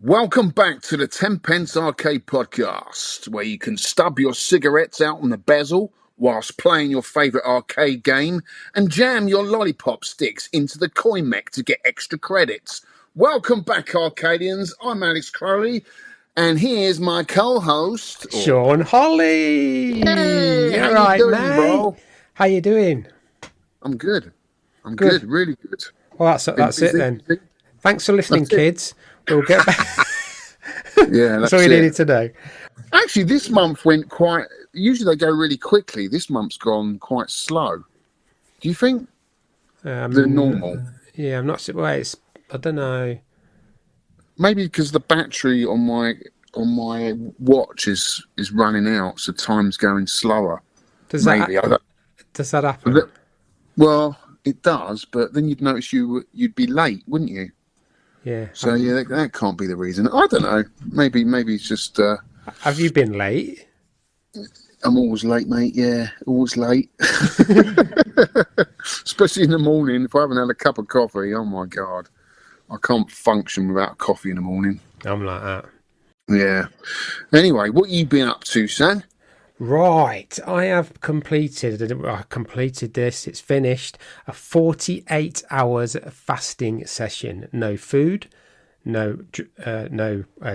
Welcome back to the 10 Pence Arcade Podcast, where you can stub your cigarettes out on the bezel whilst playing your favourite arcade game and jam your lollipop sticks into the coin mech to get extra credits. Welcome back, Arcadians. I'm Alex Crowley, and here's my co-host... Shaun Holly! Hey, You're how right, you doing, mate? bro? How you doing? I'm good. I'm good, really good. Well, that's it then. Busy? Thanks for listening, kids. We'll get back. Yeah, that's all you needed to know. Actually, this month went quite... Usually they go really quickly. This month's gone quite slow. Do you think? The normal? Yeah, I'm not sure. Well, I don't know. Maybe because the battery on my watch is running out, so time's going slower. Does that happen? Well, it does, but then you'd notice you'd be late, wouldn't you? Yeah. So yeah, that can't be the reason. I don't know. Maybe it's just. Have you been late? I'm always late, mate. Yeah, always late. Especially in the morning. If I haven't had a cup of coffee, oh my God, I can't function without coffee in the morning. I'm like that. Yeah. Anyway, what you been up to, son? Right, I have completed this. It's finished. A 48 hours fasting session. No food, no,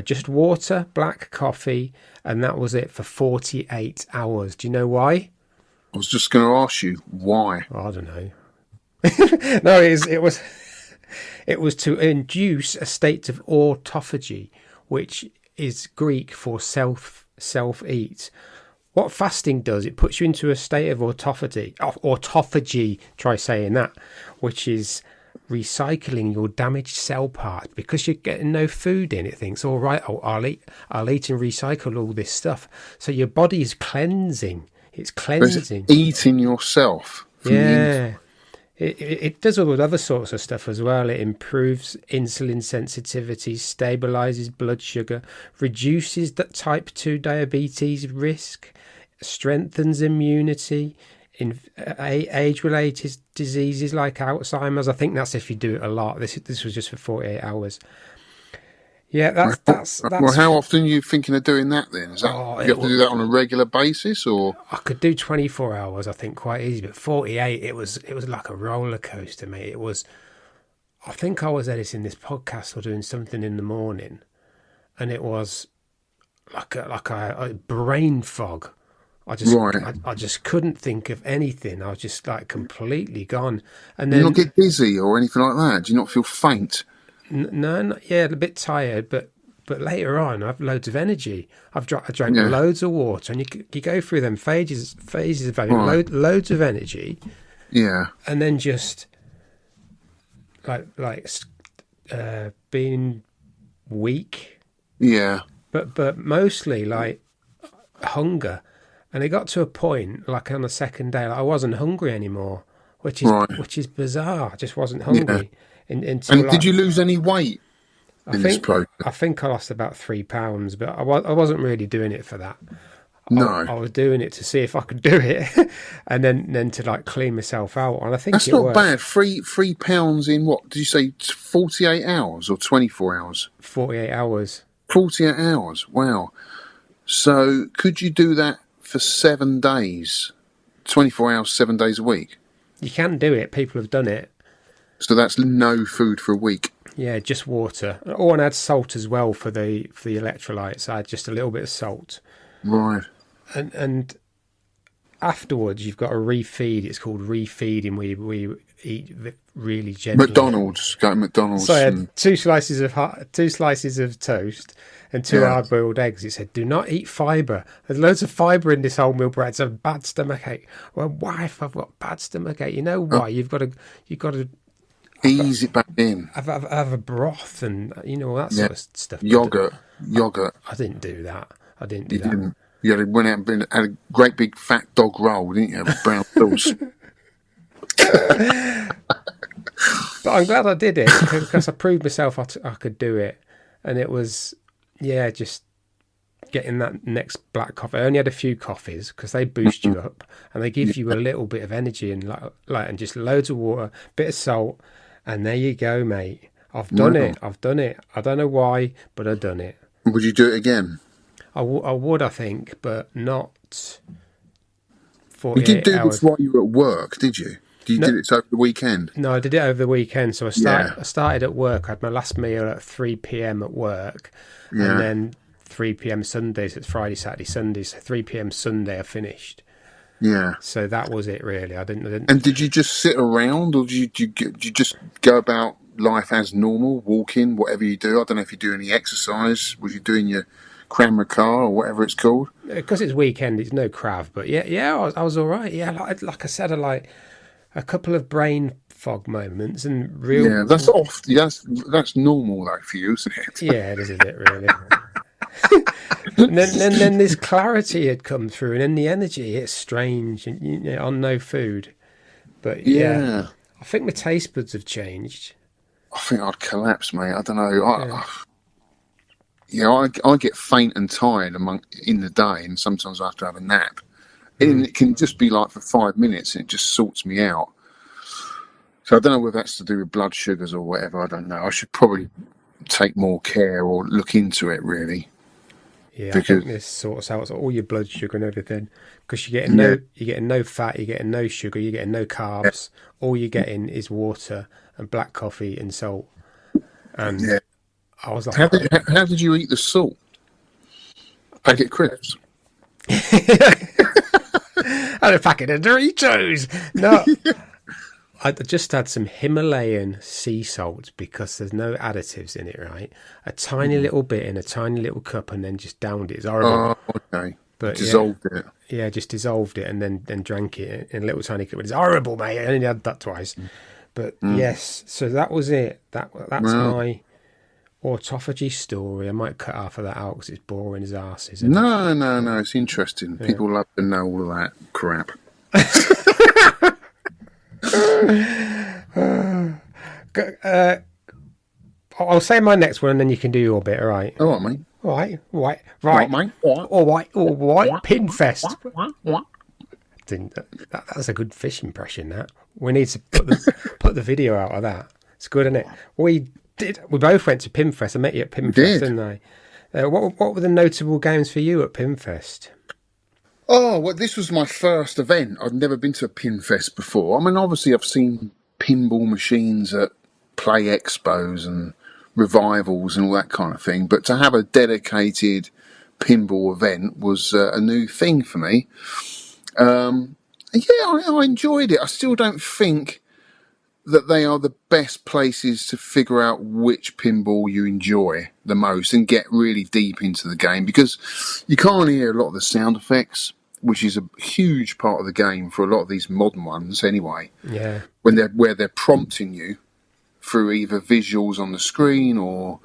just water, black coffee, and that was it for 48 hours. Do you know why? I was just going to ask you why. I don't know. No, it was to induce a state of autophagy, which is Greek for self-eat. What fasting does, it puts you into a state of autophagy, try saying that, which is recycling your damaged cell parts because you're getting no food in. It thinks, all right, I'll eat and recycle all this stuff. So your body is cleansing. It's cleansing. It's eating yourself. Yeah. It does all other sorts of stuff as well. It improves insulin sensitivity, stabilizes blood sugar, reduces the type 2 diabetes risk, strengthens immunity in age-related diseases like Alzheimer's. I think that's if you do it a lot. This was just for 48 hours. Yeah, that's. Well, how often are you thinking of doing that then? You have to do that on a regular basis, or? I could do 24 hours, I think, quite easy, but 48, it was like a roller coaster, mate. It was. I think I was editing this podcast or doing something in the morning, and it was like a brain fog. I just couldn't think of anything. I was just like completely gone. And then you not get dizzy or anything like that? Do you not feel faint? No, yeah, a bit tired, but later on, I have loads of energy. I drank loads of water, and you go through them phases of having loads of energy. Yeah, and then just like being weak. Yeah, but mostly like hunger, and it got to a point like on the second day, like I wasn't hungry anymore, which is bizarre. I just wasn't hungry. Yeah. Did you lose any weight this program? I think I lost about 3 pounds, but I wasn't really doing it for that. No, I was doing it to see if I could do it, and then to like clean myself out. And I think that's not bad. 3 pounds in what did you say? 48 hours or 24 hours? 48 hours. 48 hours. Wow. So could you do that for 7 days? 24 hours, 7 days a week. You can do it. People have done it. So that's no food for a week. Yeah, just water. Oh, and I had salt as well for the electrolytes. I had just a little bit of salt. Right. And afterwards, you've got to refeed. It's called refeeding, where you eat really gently. McDonald's. Go to McDonald's. So I had 2 slices of toast and 2 hard-boiled eggs. It said, "Do not eat fibre. There's loads of fibre in this wholemeal bread. It's a bad stomachache." Well, wife, I've got bad stomachache. You know why? You've got to ease it back in. Have a broth and all that sort of stuff. Yogurt. I didn't do that. Didn't. You went out and had a great big fat dog roll, didn't you? With brown sauce. But I'm glad I did it because I proved myself I could do it, and it was just getting that next black coffee. I only had a few coffees because they boost you up and they give you a little bit of energy and and just loads of water, bit of salt. And there you go, mate. I've done Wow. it. I've done it. I don't know why, but I've done it. Would you do it again? I would, I think, but not You didn't 48 do this hours. while you were at work, did you? You No, did it over the weekend? no, I did it over the weekend. So Yeah. I started at work. I had my last meal at 3 p.m. at work, and Yeah. then 3 p.m. Sunday. So it's Friday, Saturday, Sunday. So 3 p.m. Sunday, I finished. Yeah. So that was it, really. I didn't. And did you just sit around, or did you just go about life as normal, walking, whatever you do? I don't know if you do any exercise. Was you doing your Kramer car or whatever it's called? Because it's weekend, it's no crav. But yeah, I was all right. Yeah, like I said, I like a couple of brain fog moments and real. Yeah, that's off. That's normal though for you, isn't it? Yeah, this is it, really. And then this clarity had come through, and then the energy, it's strange, and on no food. But yeah, Yeah. I think my taste buds have changed. I think I'd collapse, mate. I don't know. Yeah. I get faint and tired in the day, and sometimes I have to have a nap. And it can just be like for 5 minutes, and it just sorts me out. So I don't know whether that's to do with blood sugars or whatever. I don't know. I should probably take more care or look into it, really. Yeah, I Because think this sorts out all your blood sugar and everything, because yeah, you're getting no fat, you're getting no sugar, you're getting no carbs. All you're getting is water and black coffee and salt. And yeah. I was like, How did you eat the salt? Packet crisps. I had a packet of Doritos. No, I just had some Himalayan sea salt because there's no additives in it, right? A tiny little bit in a tiny little cup and then just downed it. It's horrible. Oh, okay. But Dissolved it. yeah, just dissolved it and then drank it in a little tiny cup. It's horrible, mate. I only had that twice. But yes, so that was it. That's Wow. my autophagy story. I might cut half of that out because it's boring as arse, isn't it? No. It's interesting. People love to know all of that crap. I'll say my next one and then you can do your bit, all right? All right, mate. All right. All right, mate. All right. Pinfest. That's a good fish impression, that. We need to put the video out of that. It's good, isn't it? We both went to Pinfest. I met you at Pinfest, didn't I? What were the notable games for you at Pinfest? Oh, well, this was my first event. I'd never been to a Pinfest before. I mean, obviously, I've seen pinball machines at play expos and revivals and all that kind of thing, but to have a dedicated pinball event was a new thing for me. I enjoyed it. I still don't think that they are the best places to figure out which pinball you enjoy the most and get really deep into the game, because you can't hear a lot of the sound effects, which is a huge part of the game for a lot of these modern ones anyway. Yeah. Where they're prompting you through either visuals on the screen or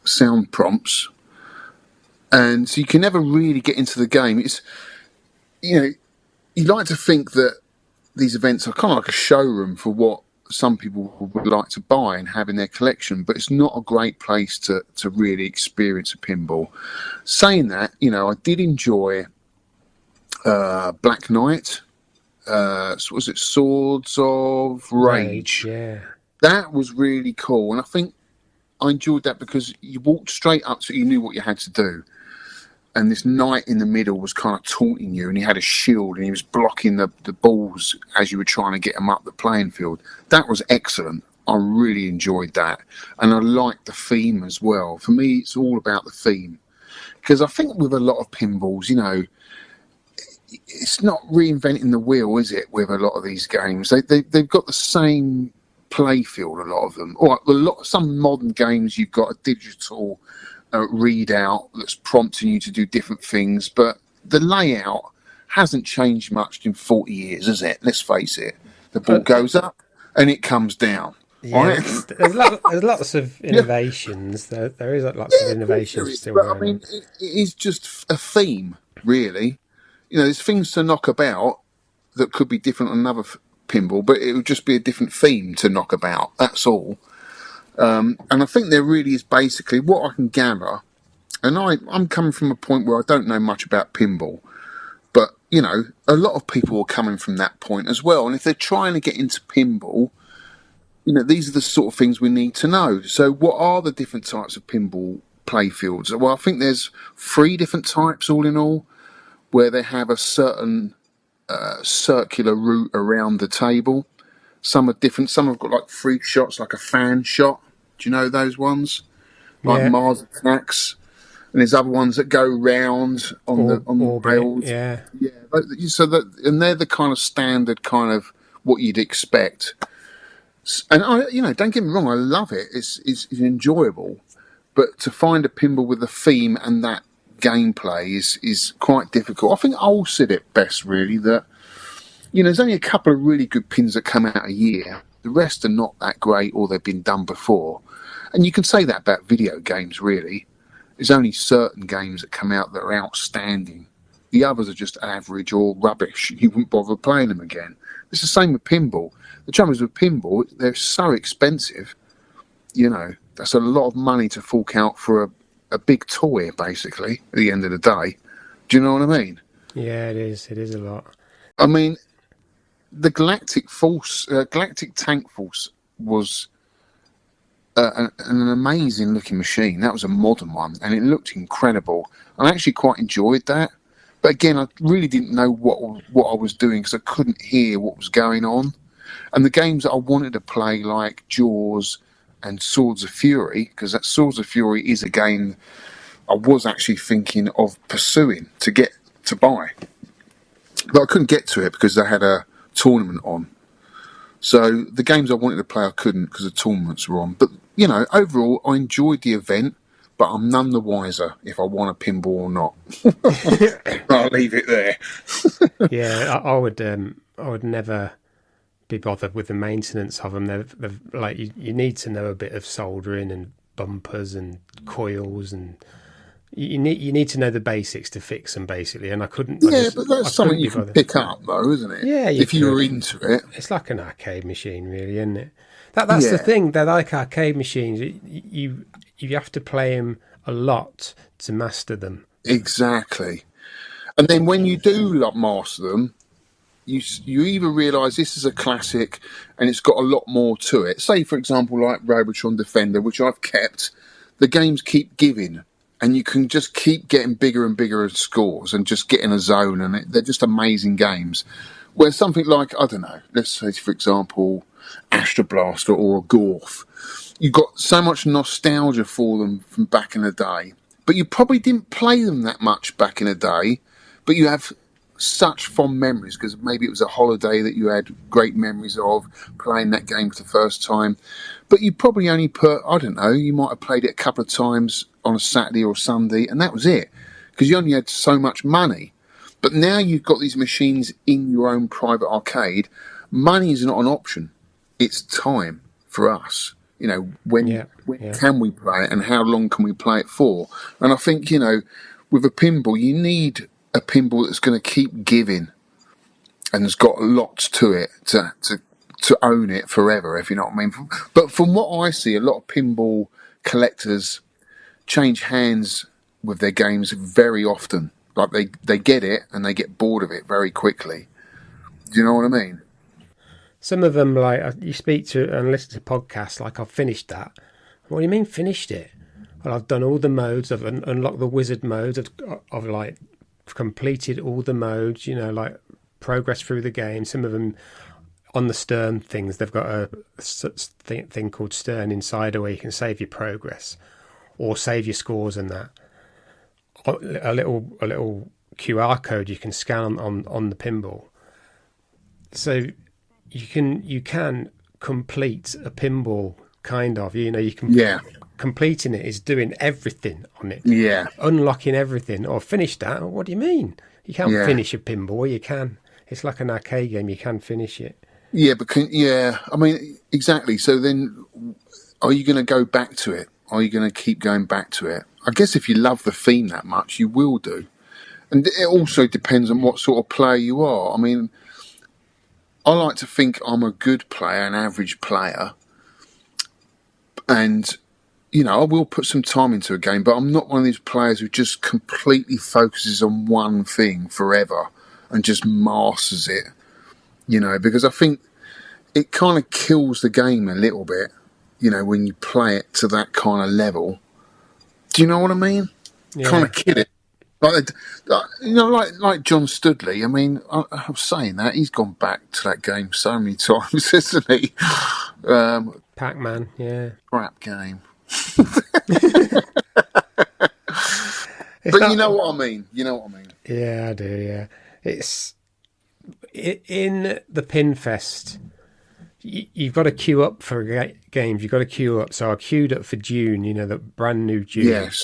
sound prompts, and so you can never really get into the game. It's you like to think that these events are kind of like a showroom for what some people would like to buy and have in their collection, but it's not a great place to really experience a pinball. Saying that, I did enjoy Black Knight. Was it Swords of Rage? Yeah. That was really cool, and I think I enjoyed that because you walked straight up, so you knew what you had to do. And this knight in the middle was kind of taunting you, and he had a shield, and he was blocking the balls as you were trying to get them up the playing field. That was excellent. I really enjoyed that. And I liked the theme as well. For me, it's all about the theme. Because I think with a lot of pinballs, it's not reinventing the wheel, is it, with a lot of these games? They've got the same play field, a lot of them. All right, some modern games, you've got a digital readout that's prompting you to do different things, but the layout hasn't changed much in 40 years, has it? Let's face it. The ball goes up and it comes down. Yeah, Right? there's lots of innovations. There is lots of innovations still but going I mean, on. it is just a theme, really. There's things to knock about that could be different on another pinball, but it would just be a different theme to knock about. That's all. And I think there really is basically what I can gather, and I'm coming from a point where I don't know much about pinball, but, a lot of people are coming from that point as well. And if they're trying to get into pinball, these are the sort of things we need to know. So what are the different types of pinball playfields? Well, I think there's 3 different types all in all, where they have a certain circular route around the table. Some are different. Some have got like 3 shots, like a fan shot. Do you know those ones? Like Yeah. Mars Attacks. And there's other ones that go round on the Orbit. rails. Yeah. Yeah. So and they're the kind of standard kind of what you'd expect. And don't get me wrong, I love it. It's enjoyable, but to find a pinball with a theme and that gameplay is quite difficult. I think I'll said it best, really, that there's only a couple of really good pins that come out a year. The rest are not that great, or they've been done before. And you can say that about video games, really. There's only certain games that come out that are outstanding. The others are just average or rubbish. You wouldn't bother playing them again. It's the same with pinball. The trouble is with pinball, they're so expensive. That's a lot of money to fork out for a big toy, basically, at the end of the day. Do you know what I mean? Yeah, it is. It is a lot. I mean, the Galactic Tank Force was an amazing looking machine. That was a modern one, and it looked incredible. I actually quite enjoyed that. But again, I really didn't know what I was doing because I couldn't hear what was going on. And the games that I wanted to play, like Jaws and Swords of Fury, because that Swords of Fury is a game I was actually thinking of pursuing to buy. But I couldn't get to it because they had a tournament on. So the games I wanted to play, I couldn't because the tournaments were on. But, overall, I enjoyed the event, but I'm none the wiser if I want a pinball or not. I'll leave it there. Yeah, I would never be bothered with the maintenance of them. They're like you need to know a bit of soldering and bumpers and coils, and you need to know the basics to fix them, basically. And I couldn't. But that's something you can pick up, though, isn't it? Yeah, if you were into it. It's like an arcade machine, really, isn't it? That's the thing. They're like arcade machines. You have to play them a lot to master them. Exactly. And then when you do master them, you either realise this is a classic and it's got a lot more to it. Say, for example, like Robotron Defender, which I've kept, the games keep giving, and you can just keep getting bigger and bigger scores and just get in a zone, and they're just amazing games. Where something like, I don't know, let's say, for example, Astro Blaster or Gorf, you got so much nostalgia for them from back in the day, but you probably didn't play them that much back in the day, but you have such fond memories because maybe it was a holiday that you had great memories of playing that game for the first time. But you probably only you might have played it a couple of times on a Saturday or Sunday, and that was it, because you only had so much money. But now you've got these machines in your own private arcade. Money is not an option. It's time for us. When can we play it and how long can we play it for? And I think, with a pinball, you need a pinball that's going to keep giving and has got lots to it to own it forever, if you know what I mean. But from what I see, a lot of pinball collectors change hands with their games very often. Like they get it and they get bored of it very quickly. Do you know what I mean? Some of them, like, you speak to and listen to podcasts, like, I've finished that. What do you mean finished it? Well, I've done all the modes. I've unlocked the wizard modes. I've like completed all the modes, like progress through the game. Some of them on the Stern things, they've got a thing called Stern Insider where you can save your progress or save your scores and that. A little QR code you can scan on the pinball. So you can complete a pinball, kind of. You can. Completing it is doing everything on it. Yeah. Unlocking everything or finish that. What do you mean? You can't finish a pinball. You can. It's like an arcade game. You can finish it. Yeah, but I mean, exactly. So then, are you going to go back to it? Are you going to keep going back to it? I guess if you love the theme that much, you will do. And it also depends on what sort of player you are. I mean, I like to think I'm a good player, an average player. And, I will put some time into a game, but I'm not one of these players who just completely focuses on one thing forever and just masters it, because I think it kind of kills the game a little bit, you know, when you play it to that kind of level. Do you know what I mean? Yeah. Kind of kill it. You know, like John Studley. I mean, I'm saying that he's gone back to that game so many times, hasn't he? Pac-Man, yeah. Crap game. It's But not, you know what I mean. You know what I mean. Yeah, I do. Yeah, it's in the Pinfest. You've got to queue up for games. You've got to queue up. So I queued up for Dune. You know, the brand new Dune. Yes.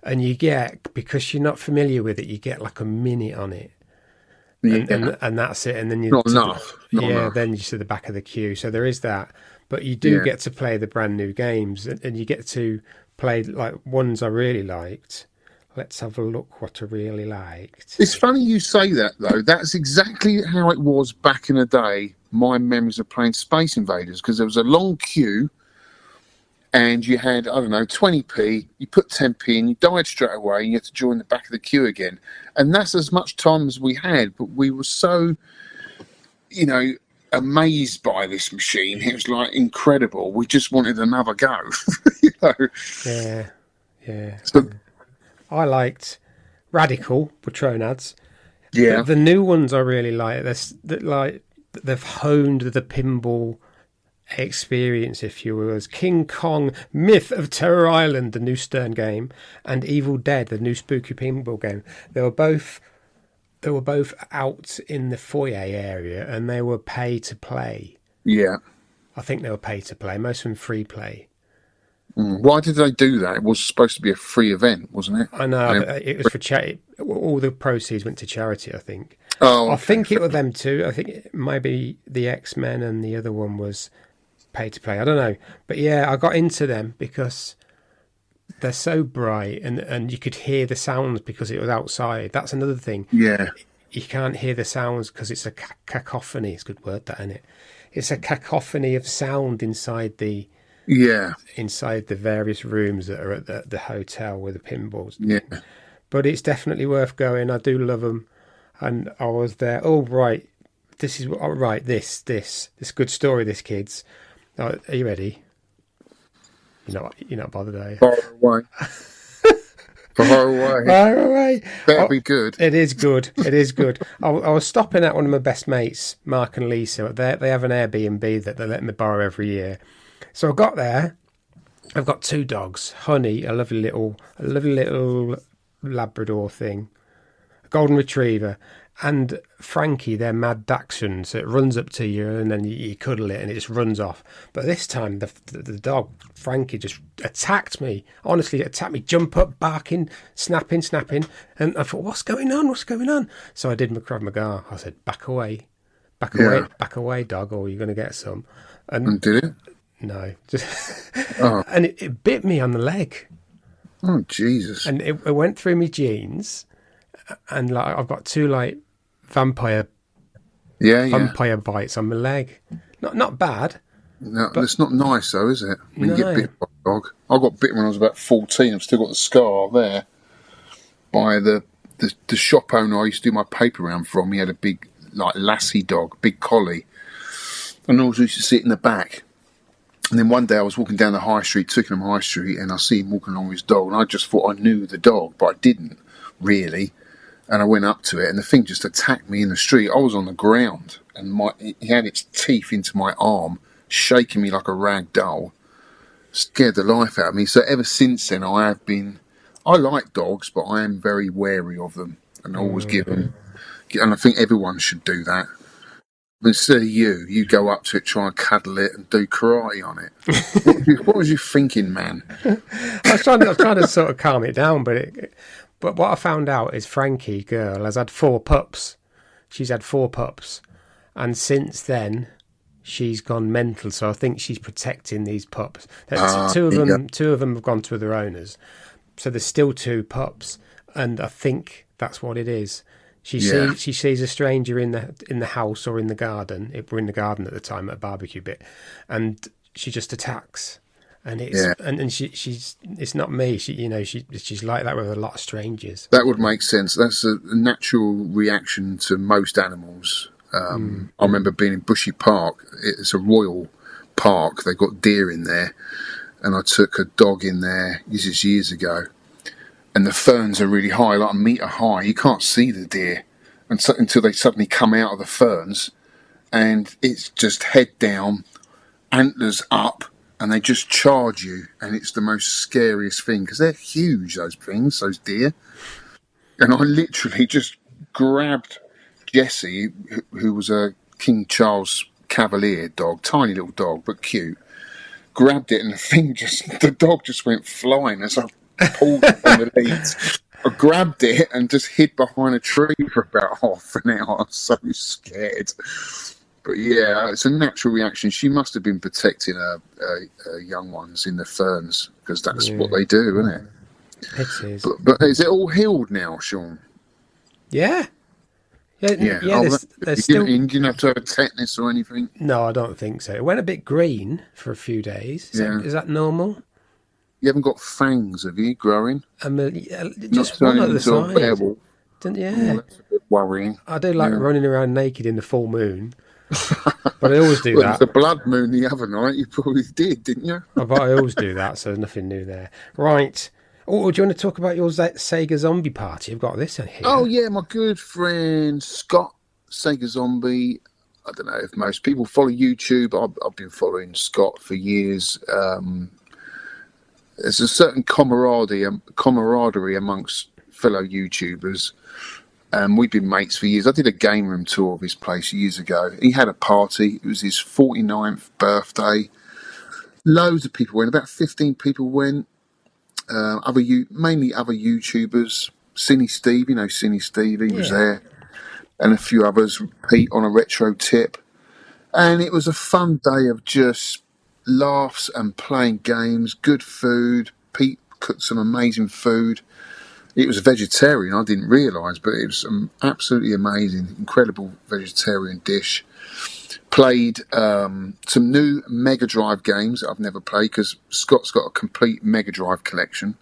And you get, because you're not familiar with it, you get like a minute on it. Yeah. And that's it. And then you Not enough. Not enough. then you're to the back of the queue. So there is that. But you do Yeah. get to play the brand new games, and you get to play like ones I really liked. Let's have a look what I really liked. It's funny you say that, though. That's exactly how it was back in the day, my memories of playing Space Invaders, because there was a long queue and you had, I don't know, 20p, you put 10p in, you died straight away, and you had to join the back of the queue again. And that's as much time as we had, but we were so, you know, amazed by this machine. It was like incredible. We just wanted another go. You know? Yeah. So, I liked Radical Patronads. yeah. The new ones I really like. They've honed the pinball experience, if you will, as King Kong Myth of Terror Island, the new Stern game, and Evil Dead, the new spooky pinball game. They were both out in the foyer area, and they were pay to play. Yeah. I think they were pay to play. Most of them free play. Why did they do that? It was supposed to be a free event, wasn't it? I know, but it was for charity. All the proceeds went to charity, I think. Oh, I think it were them two. I think it might be the X-Men, and the other one was pay to play. I don't know. But yeah, I got into them because they're so bright, and you could hear the sounds because it was outside. That's another thing. yeah. You can't hear the sounds because it's a cacophony. It's a good word, that, isn't it? It's a cacophony of sound inside the various rooms that are at the hotel with the pinballs. Yeah. But it's definitely worth going. I do love them. And I was there. Oh, right. This is right. This good story. This, kids. Are you ready? You're not bothered, are you? Far away. Far away. Far away. That'll be good. It is good. It is good. I was stopping at one of my best mates, Mark and Lisa. They have an Airbnb that they let me borrow every year. So I got there. I've got two dogs. Honey, a lovely little Labrador thing, a golden retriever, and Frankie, their mad Dachshund. So it runs up to you, and then you cuddle it, and it just runs off. But this time, the dog Frankie just attacked me. Honestly, attacked me. Jump up, barking, snapping, and I thought, "What's going on? What's going on?" So I did my Krav Maga. I said, "Back away, back away, dog, or you're going to get some." And did it? No, and it bit me on the leg. Oh, Jesus. And it went through my jeans, and like I've got two like vampire bites on my leg. Not bad. No, but it's not nice though, is it? When you get bitten by a dog. I got bitten when I was about 14. I've still got the scar there. By the shop owner I used to do my paper round from. He had a big like lassie dog, big collie, and I always used to sit in the back. And then one day I was walking down the high street, Twickenham High Street, and I see him walking along with his dog, and I just thought I knew the dog, but I didn't really. And I went up to it, and the thing just attacked me in the street. I was on the ground, and he had its teeth into my arm, shaking me like a rag doll. Scared the life out of me. So ever since then, I like dogs, but I am very wary of them, and I always give them. And I think everyone should do that. Instead of you go up to it, try and cuddle it, and do karate on it. What was you thinking, man? I was trying to sort of calm it down, but what I found out is Frankie, girl, has had 4 pups. She's had 4 pups, and since then she's gone mental. So I think she's protecting these pups. Two of them have gone to their owners, so there's still 2 pups, and I think that's what it is. She sees a stranger in the house or in the garden. We're in the garden at the time at a barbecue bit, and she just attacks. And it's not me. She's like that with a lot of strangers. That would make sense. That's a natural reaction to most animals. I remember being in Bushy Park. It's a royal park. They've got deer in there. And I took a dog in there, this is years ago. And the ferns are really high, like a metre high. You can't see the deer until they suddenly come out of the ferns. And it's just head down, antlers up, and they just charge you. And it's the most scariest thing, because they're huge, those things, those deer. And I literally just grabbed Jessie, who was a King Charles Cavalier dog, tiny little dog, but cute. Grabbed it, and the dog just went flying as I pulled it on the leads. I grabbed it and just hid behind a tree for about half an hour. I was so scared. But yeah, it's a natural reaction. She must have been protecting her young ones in the ferns, because that's what they do, isn't it? It is. But is it all healed now, Shaun? Yeah. Yeah. There's still... You didn't have to have a tetanus or anything? No, I don't think so. It went a bit green for a few days. Is that normal? You haven't got fangs, have you, growing? Just one at the side. Yeah. Oh, That's a bit worrying. I do like running around naked in the full moon. But I always do that. It was the blood moon the other night. You probably did, didn't you? But I always do that, so there's nothing new there. Right. Oh, do you want to talk about your Sega Zombie party? I've got this in here. Oh, yeah, my good friend Scott, Sega Zombie. I don't know if most people follow YouTube. I've been following Scott for years. There's a certain camaraderie amongst fellow YouTubers. We've been mates for years. I did a game room tour of his place years ago. He had a party. It was his 49th birthday. Loads of people went. About 15 people went. Mainly other YouTubers. Cine Steve, Cine Steve, he was there. And a few others. Pete on a retro tip. And it was a fun day of just laughs and playing games, good food. Pete cooked some amazing food. It was a vegetarian, I didn't realise, but it was absolutely amazing, incredible vegetarian dish. Played some new Mega Drive games that I've never played, because Scott's got a complete Mega Drive collection,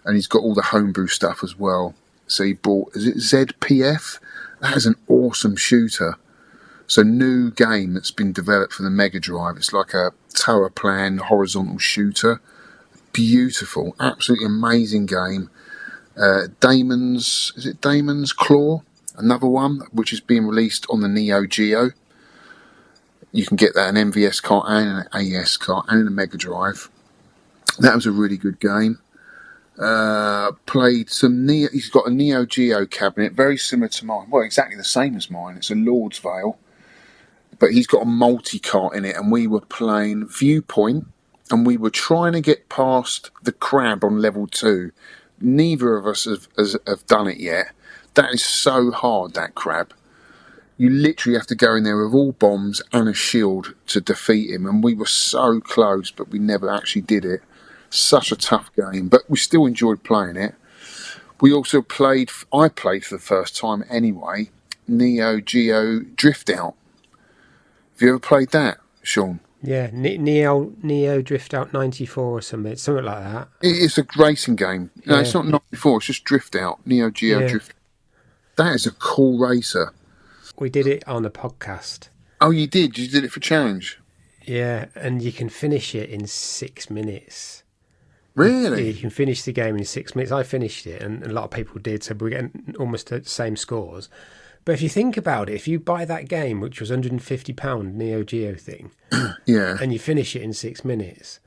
and he's got all the homebrew stuff as well. So he bought, is it ZPF? That is an awesome shooter. It's a new game that's been developed for the Mega Drive. It's like a tower plan horizontal shooter. Beautiful, absolutely amazing game. Damon's Claw, another one, which is being released on the Neo Geo. You can get that an MVS cart and an AS cart and a Mega Drive. That was a really good game. Played some he's got a Neo Geo cabinet, very similar to mine. Well, exactly the same as mine. It's a Lord's Vale. But he's got a multi-cart in it, and we were playing Viewpoint, and we were trying to get past the crab on level 2. Neither of us have done it yet. That is so hard, that crab. You literally have to go in there with all bombs and a shield to defeat him, and we were so close, but we never actually did it. Such a tough game, but we still enjoyed playing it. We also I played for the first time anyway, Neo Geo Drift Out. Have you ever played that, Shaun? Yeah, Neo Drift Out 94 or something like that. It's a racing game. No, it's not 94, it's just Drift Out. Neo Geo Drift Out. That is a cool racer. We did it on a podcast. Oh, you did? You did it for challenge? Yeah, and you can finish it in 6 minutes. Really? You can finish the game in 6 minutes. I finished it, and a lot of people did, so we're getting almost the same scores. But if you think about it, if you buy that game, which was £150 Neo Geo thing, and you finish it in 6 minutes,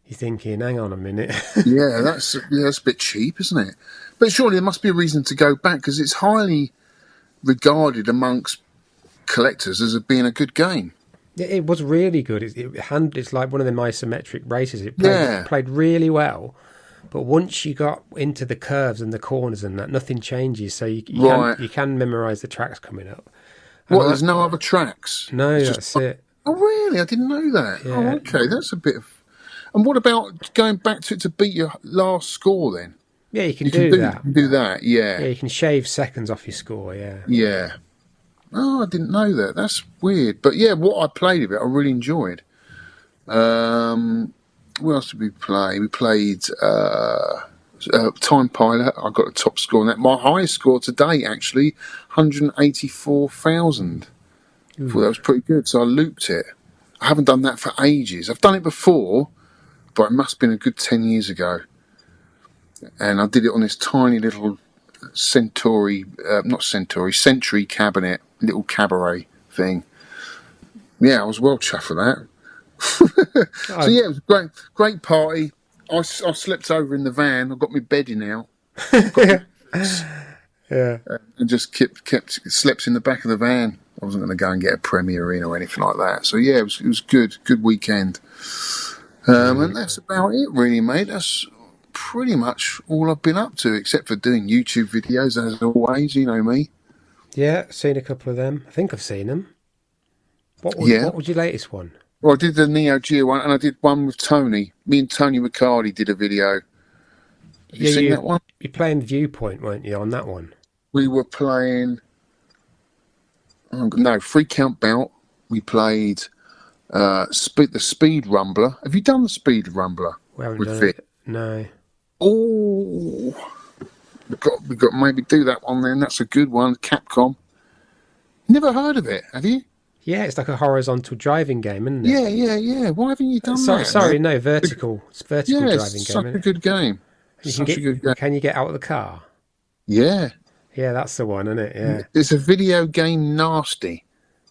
you're thinking, hang on a minute. That's a bit cheap, isn't it? But surely there must be a reason to go back, because it's highly regarded amongst collectors as being a good game. It was really good. It's like one of them isometric races. It played really well. But once you got into the curves and the corners and that, nothing changes. So you can memorise the tracks coming up. There's no other tracks? No, that's it. Oh, really? I didn't know that. Yeah. Oh, okay. That's a bit of... And what about going back to it to beat your last score then? Yeah, you can do that. You can do that, yeah. Yeah, you can shave seconds off your score, yeah. Yeah. Oh, I didn't know that. That's weird. But yeah, what I played of it, I really enjoyed. What else did we play? We played Time Pilot. I got a top score on that. My highest score to date, actually, 184,000. I thought that was pretty good, so I looped it. I haven't done that for ages. I've done it before, but it must have been a good 10 years ago. And I did it on this tiny little Sentry cabinet, little cabaret thing. Yeah, I was well chuffed for that. So yeah, it was a great party. I slept over in the van. I got my bedding out. Yeah. And just kept slept in the back of the van. I wasn't going to go and get a Premier in or anything like that. So yeah, it was good weekend. And that's about it, really, mate. That's pretty much all I've been up to, except for doing YouTube videos, as always. You know me. Yeah, seen a couple of them. I think I've seen them. What was your latest one? Well, I did the Neo Geo one, and I did one with Tony. Me and Tony Riccardi did a video. Have you seen that one? You're playing Viewpoint, weren't you, on that one? We were playing... No, Free Count Bout. We played the Speed Rumbler. Have you done the Speed Rumbler? We haven't done it. No. Oh, we got to maybe do that one then. That's a good one. Capcom. Never heard of it, have you? Yeah, it's like a horizontal driving game, isn't it? Yeah. Why haven't you done that? Sorry, no, vertical. It's vertical driving game. Such a good game. Can you get out of the car? Yeah. Yeah, that's the one, isn't it? Yeah. It's a video game nasty.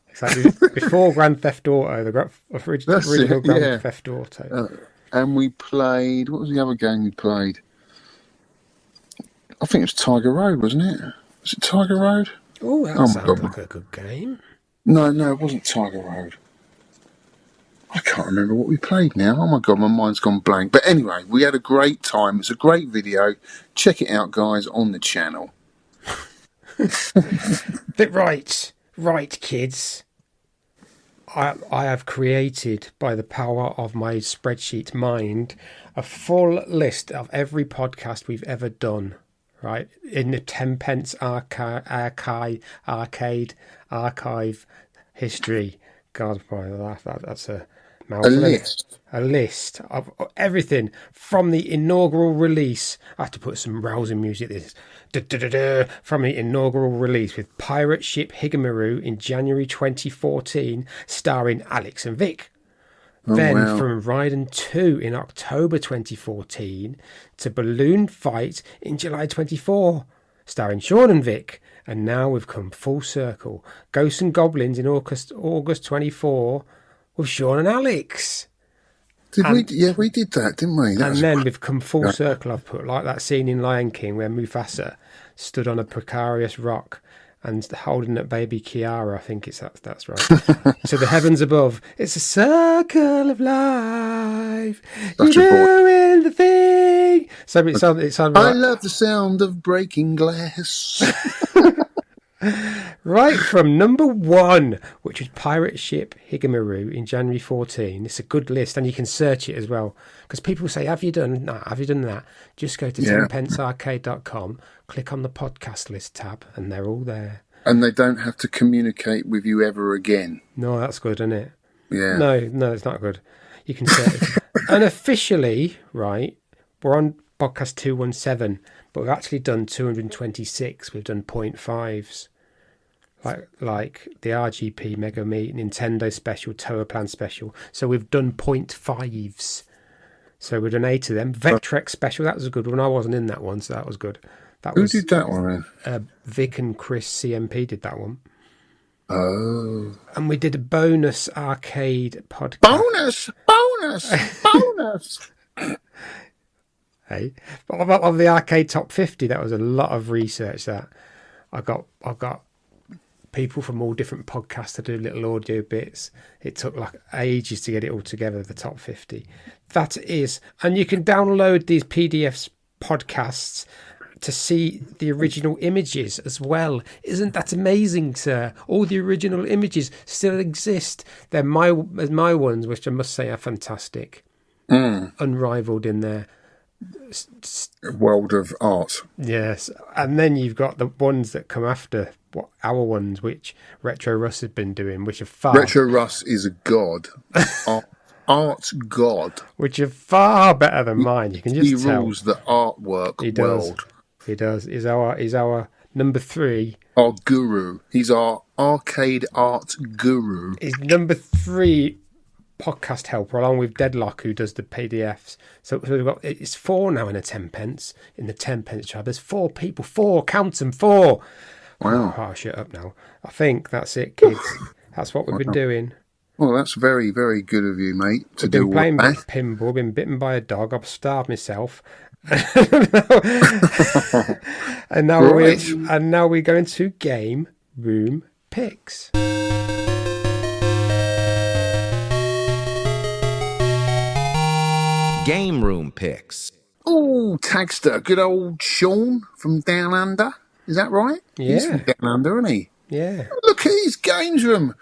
Exactly. Before Grand Theft Auto, the original Grand Theft Auto. And we played... What was the other game we played? I think it was Tiger Road, wasn't it? Was it Tiger Road? Oh, that sounds like a good game. No, it wasn't Tiger Road. I can't remember what we played now. Oh my God, my mind's gone blank. But anyway, we had a great time. It's a great video. Check it out, guys, on the channel. But right, kids. I have created, by the power of my spreadsheet mind, a full list of every podcast we've ever done. Right, in the 10 Pence arcade archive history. God, that's a mouthful. A list of everything from the inaugural release. I have to put some rousing music. From the inaugural release with Pirate Ship Higemaru in January 2014, starring Alex and Vic. From Raiden 2 in October 2014 to Balloon Fight in July 24, starring Shaun and Vic. And now we've come full circle. Ghosts and Goblins in August 24 with Shaun and Alex. We did that, didn't we? Then we've come full circle. I've put like that scene in Lion King where Mufasa stood on a precarious rock and holding up baby Kiara. I think that's right. To the heavens above. It's a circle of life. You're doing the thing. So it's on. I love the sound of breaking glass. Right from number 1, which is Pirate Ship Higemaru in January 14. It's a good list, and you can search it as well. Because people say, have you done that? Just go to 10pencearcade.com, click on the podcast list tab, and they're all there. And they don't have to communicate with you ever again. No, that's good, isn't it? Yeah. No, it's not good. You can search. And officially, right, we're on podcast 217, but we've actually done 226. We've done 0.5s. Like the RGP Mega Meat, Nintendo Special, Toa Plan Special. So we've done 0.5s. So we've done 8 of them. Vectrex Special, that was a good one. I wasn't in that one, so that was good. Who did that one then? Vic and Chris CMP did that one. Oh. And we did a bonus arcade podcast. Bonus! Hey, of the arcade top 50, that was a lot of research. That I've got people from all different podcasts to do little audio bits. It took like ages to get it all together, the top 50. That is, and you can download these PDFs podcasts to see the original images as well. Isn't that amazing, sir? All the original images still exist. They're my ones, which I must say are fantastic. Unrivaled in their world of art. Yes, and then you've got the ones that come after our ones, which Retro Russ has been doing, which are far... Retro Russ is a god. Art god. Which are far better than mine. You can just tell. He rules the artwork world. He does. He's our number 3 Our guru. He's our arcade art guru. He's number 3 podcast helper, along with Deadlock, who does the PDFs. So we've got, it's 4 now in a 10 pence, in the 10 pence chart. There's 4 people, 4, count them, 4. Wow. Oh, shut up now. I think that's it, kids. That's what we've been doing. Well, that's very, very good of you, mate, to We've been do all playing that. pinball, been bitten by a dog, I've starved myself. and now we're going to game room picks. Game room picks. Oh, Tagster, good old Shaun from Down Under. Is that right? Yeah. He's from Down Under, isn't he? Yeah. Look at his games room.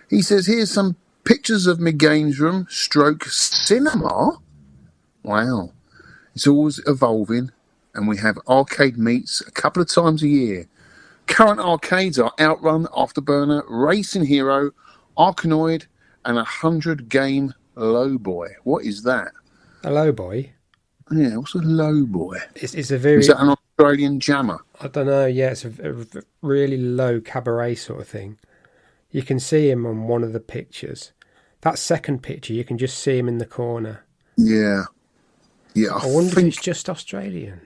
He says, here's some pictures of my games room stroke cinema. Wow. It's always evolving, and we have arcade meets a couple of times a year. Current arcades are Outrun, Afterburner, Racing Hero, Arkanoid, and 100-game Lowboy. What is that? A low boy. Yeah, what's a Lowboy? It's a very... Is that an Australian jammer? I don't know. Yeah, it's a really low cabaret sort of thing. You can see him on one of the pictures. That second picture, you can just see him in the corner. Yeah. Yeah, I wonder if it's just Australian.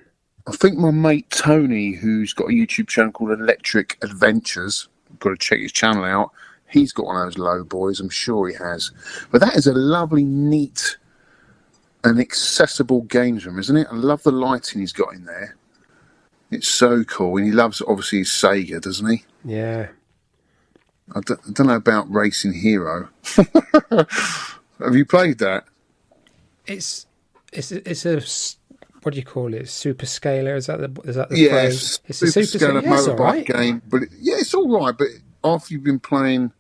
I think my mate Tony, who's got a YouTube channel called Electric Adventures, got to check his channel out. He's got one of those low boys. I'm sure he has. But that is a lovely, neat, and accessible games room, isn't it? I love the lighting he's got in there. It's so cool. And he loves, obviously, his Sega, doesn't he? Yeah. I don't know about Racing Hero. Have you played that? It's a... What do you call it? Super scaler? Is that the yes, phrase? It's a super scaler motorbike right. game. But it's all right. But after you've been playing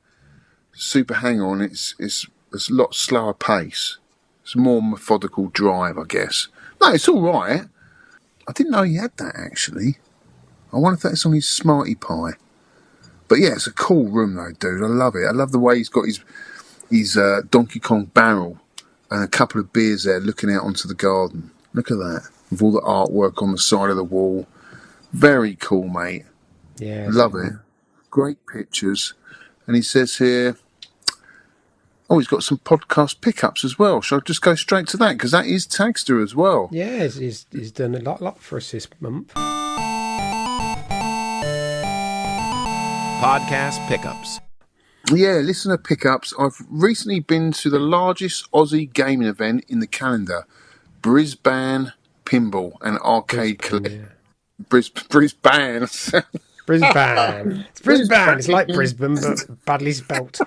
Super Hang-On, it's a lot slower pace. It's a more methodical drive, I guess. No, it's all right. I didn't know he had that, actually. I wonder if that's on his Smarty Pie. But yeah, it's a cool room, though, dude. I love it. I love the way he's got his Donkey Kong barrel and a couple of beers there looking out onto the garden. Look at that. With all the artwork on the side of the wall. Very cool, mate. Yeah. Love it. Great pictures. And he says here... Oh, he's got some podcast pickups as well. Shall I just go straight to that? Because that is Tagster as well. Yeah, he's done a lot for us this month. Podcast pickups. Yeah, listener pickups. I've recently been to the largest Aussie gaming event in the calendar, Brisbane Pinball and Arcade Collective. Yeah. Brisbane. Brisbane. It's Brisbane. It's like Brisbane, but badly spelt.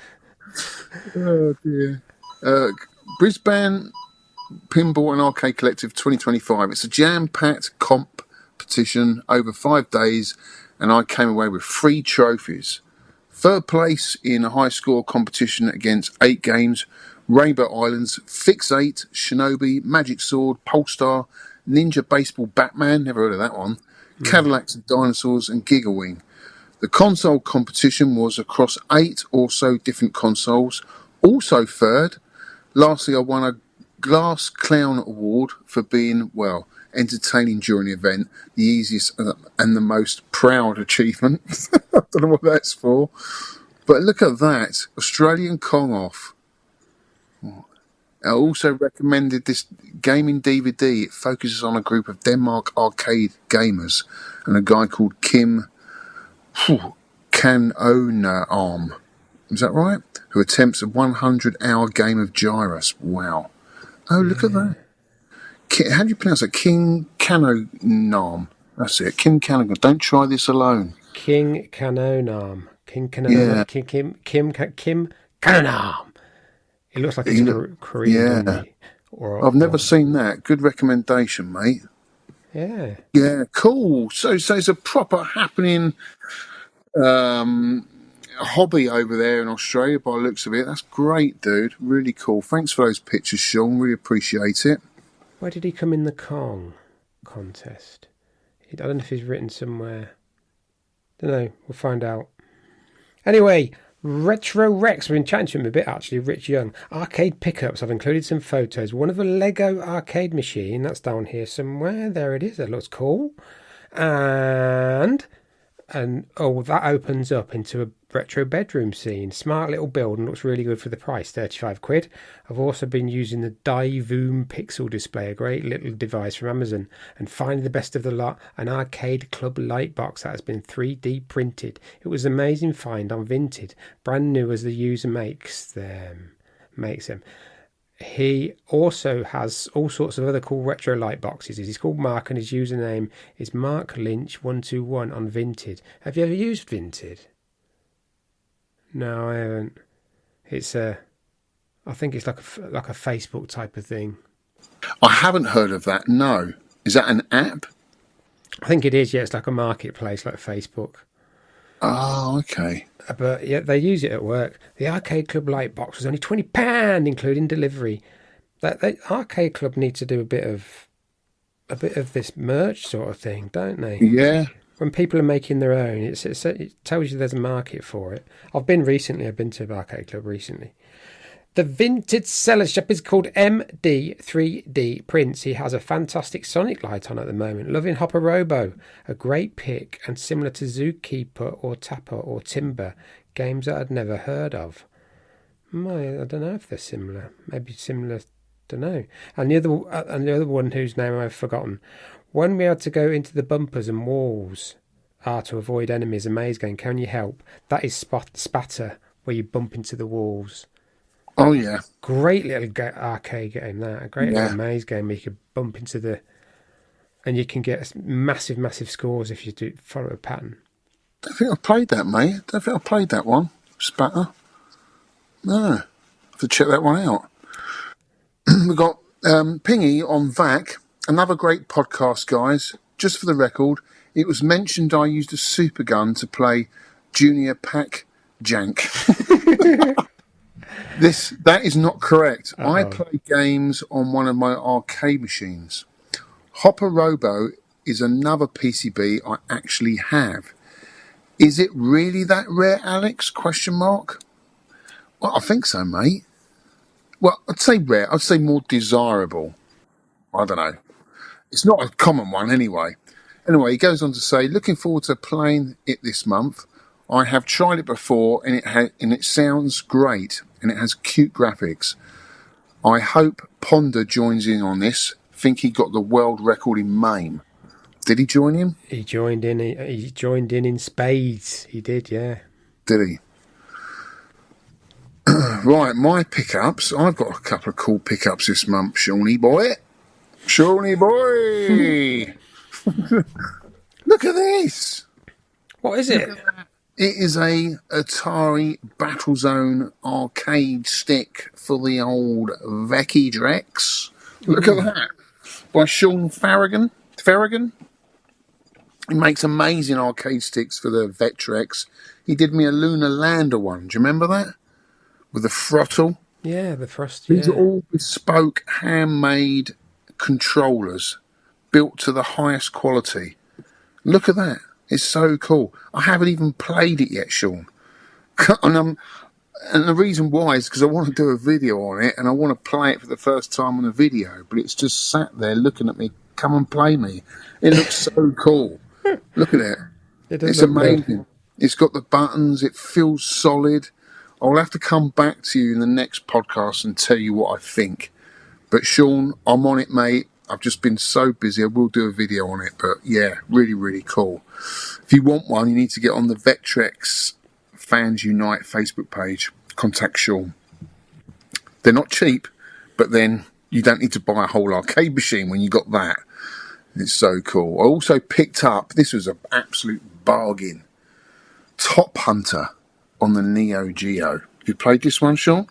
Oh dear. Brisbane Pinball and Arcade Collective 2025. It's a jam-packed competition over 5 days, and I came away with 3 trophies. Third place in a high score competition against 8 games: Rainbow Islands, Fix 8, Shinobi, Magic Sword, Polestar, Ninja Baseball Batman, never heard of that one, Cadillacs and Dinosaurs, and Gigawing. The console competition was across 8 or so different consoles. Also third, lastly, I won a Glass Clown Award for being, well, entertaining during the event, the easiest and the most proud achievement. I don't know what that's for. But look at that, Australian Kong off. I also recommended this gaming DVD. It focuses on a group of Denmark arcade gamers and a guy called Kim Kanonarm. Is that right? Who attempts a 100-hour game of Gyrus. Wow. Oh, look at that. How do you pronounce it? King Kanonarm. That's it. Kim Kanonarm. Don't try this alone. King Kanonarm. King Kanonarm. Yeah. Kim Kanonarm. It looks like it's Korean. Yeah. I've never seen that. Good recommendation, mate. Yeah. Yeah, cool. So it's a proper happening hobby over there in Australia by the looks of it. That's great, dude. Really cool. Thanks for those pictures, Shaun. Really appreciate it. Where did he come in the Kong contest? I don't know if he's written somewhere. Don't know. We'll find out. Anyway, Retro Rex. We've been chatting to him a bit, actually. Rich Young. Arcade pickups. I've included some photos. One of a Lego arcade machine. That's down here somewhere. There it is. That looks cool. And And that opens up into a retro bedroom scene. Smart little build and looks really good for the price, 35 quid. I've also been using the Divoom Pixel display, a great little device from Amazon. And finally, the best of the lot, an Arcade Club light box that has been 3D printed. It was an amazing find on Vinted, brand new as the user makes them. He also has all sorts of other cool retro light boxes. He's called Mark, and his username is Mark Lynch 121 on Vinted. Have you ever used Vinted? No, I haven't. It's I think it's like a Facebook type of thing. I haven't heard of that. No, is that an app? I think it is. Yeah, it's like a marketplace, like Facebook. Oh, okay. But yeah, they use it at work. The Arcade Club light box was only £20, including delivery. That Arcade Club need to do a bit of this merch sort of thing, don't they? Yeah. When people are making their own, it tells you there's a market for it. I've been to Arcade Club recently. The Vinted seller shop is called MD3D Prince. He has a fantastic Sonic light on at the moment. Loving Hopper Robo, a great pick, and similar to Zookeeper or Tapper or Timber, games that I'd never heard of. I don't know if they're similar. Maybe similar, don't know. And the other one whose name I've forgotten. When we had to go into the bumpers and walls to avoid enemies, a maze game, can you help? That is Spatter, where you bump into the walls. Oh, yeah. Great little arcade game, that. A great little maze game where you could bump into and you can get massive, massive scores if you do follow a pattern. I don't think I've played that, mate. I don't think I've played that one. Spatter. No. I have to check that one out. We've got Pingy on VAC. Another great podcast, guys. Just for the record, it was mentioned I used a super gun to play Junior Pack Jank. That is not correct. Uh-oh. I play games on one of my arcade machines. Hopper Robo is another PCB I actually have. Is it really that rare, Alex? ? Well, I think so, mate. Well, I'd say rare. I'd say more desirable. I don't know. It's not a common one anyway. Anyway, he goes on to say, looking forward to playing it this month. I have tried it before and it sounds great and it has cute graphics. I hope Ponder joins in on this. Think he got the world record in MAME. Did he join him? He joined in. He joined in spades. He did, yeah. Did he? Right, my pickups. I've got a couple of cool pickups this month, Shawnee boy. Shawnee boy! Look at this! What is it? It is a Atari Battlezone arcade stick for the old Vecchi Drex. Look at that. By Shaun Farragon. He makes amazing arcade sticks for the Vectrex. He did me a Lunar Lander one. Do you remember that? With the throttle. Yeah, the thrust. These are all bespoke, handmade controllers built to the highest quality. Look at that. It's so cool. I haven't even played it yet, Shaun. And the reason why is because I want to do a video on it and I want to play it for the first time on a video, but it's just sat there looking at me. Come and play me. It looks so cool. Look at it. It's amazing. Good. It's got the buttons. It feels solid. I'll have to come back to you in the next podcast and tell you what I think. But Shaun, I'm on it, mate. I've just been so busy. I will do a video on it. But yeah, really, really cool. If you want one, you need to get on the Vectrex Fans Unite Facebook page. Contact Shaun. They're not cheap, but then you don't need to buy a whole arcade machine when you got that. It's so cool. I also picked up, this was an absolute bargain, Top Hunter on the Neo Geo. Have you played this one, Shaun?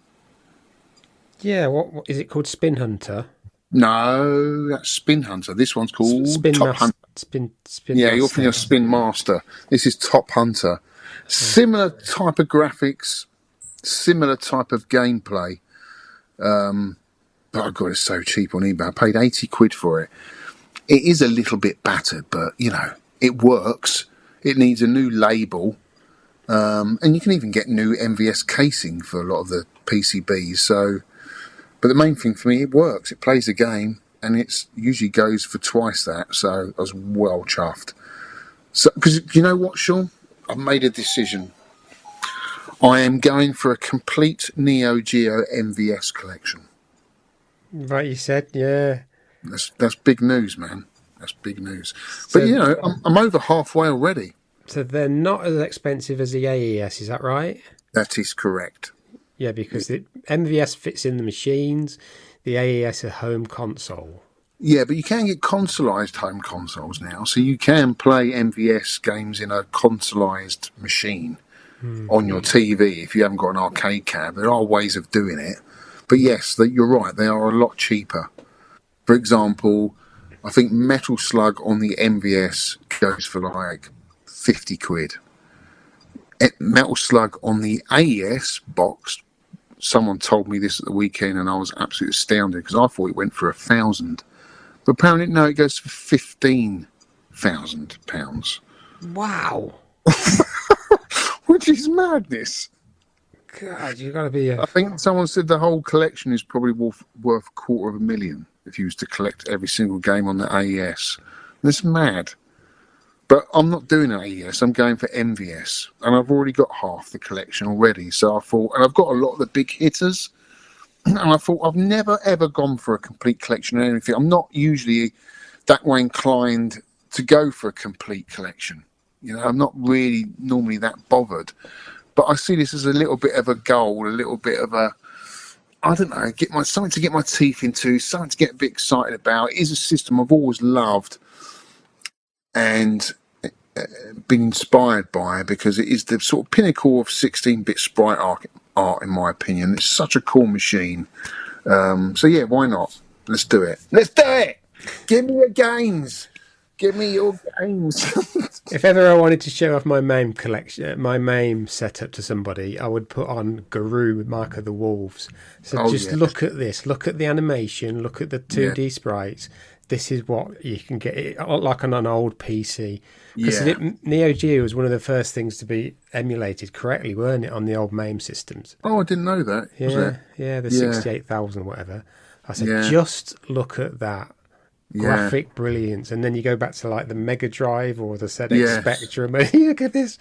Yeah, what is it called? Spin Hunter? No, that's Spin Hunter. This one's called Top Hunter. Spin yeah, you're thinking of Spin Master. This is Top Hunter. Similar type of graphics, similar type of gameplay. But I got it so cheap on eBay. I paid 80 quid for it. It is a little bit battered, but, you know, it works. It needs a new label. And you can even get new MVS casing for a lot of the PCBs. So, but the main thing for me, it works. It plays the game, and it usually goes for twice that. So I was well chuffed. So, because you know what, Shaun? I've made a decision. I am going for a complete Neo Geo MVS collection. Right, you said, yeah. That's big news, man. That's big news. So, But, you know, I'm over halfway already. so they're not as expensive as the AES, is that right? That is correct. Yeah, because the MVS fits in the machines, the AES a home console. Yeah, but you can get consoleized home consoles now, so you can play MVS games in a consoleized machine on your TV if you haven't got an arcade cab. There are ways of doing it. But yes, you're right, they are a lot cheaper. For example, I think Metal Slug on the MVS goes for like 50 quid. Metal Slug on the AES box, someone told me this at the weekend and I was absolutely astounded because I thought it went for £1,000. But apparently, no, it goes for £15,000. Wow. Which is madness. God, you've got to be I think someone said the whole collection is probably worth $250,000 if you was to collect every single game on the AES. That's mad. But I'm not doing an AES, I'm going for MVS. And I've already got half the collection already. So I thought, and I've got a lot of the big hitters. And I thought, I've never, ever gone for a complete collection of anything. I'm not usually that way inclined to go for a complete collection. You know, I'm not really normally that bothered. But I see this as a little bit of a goal, a little bit of a, I don't know, something to get my teeth into, something to get a bit excited about. It is a system I've always loved and been inspired by because it is the sort of pinnacle of 16-bit sprite art, in my opinion. It's such a cool machine. So yeah, why not? Let's do it. Let's do it! Give me your games! Give me your games! If ever I wanted to show off my MAME collection, my MAME setup to somebody, I would put on Garou, Mark of the Wolves. So look at this. Look at the animation. Look at the 2D sprites. This is what you can get, it like on an old PC. Because Neo Geo was one of the first things to be emulated correctly, weren't it, on the old MAME systems? Oh, I didn't know that. Yeah, the 68,000 whatever. I said, just look at that. Graphic brilliance. And then you go back to like the Mega Drive or the ZX Spectrum and look at this.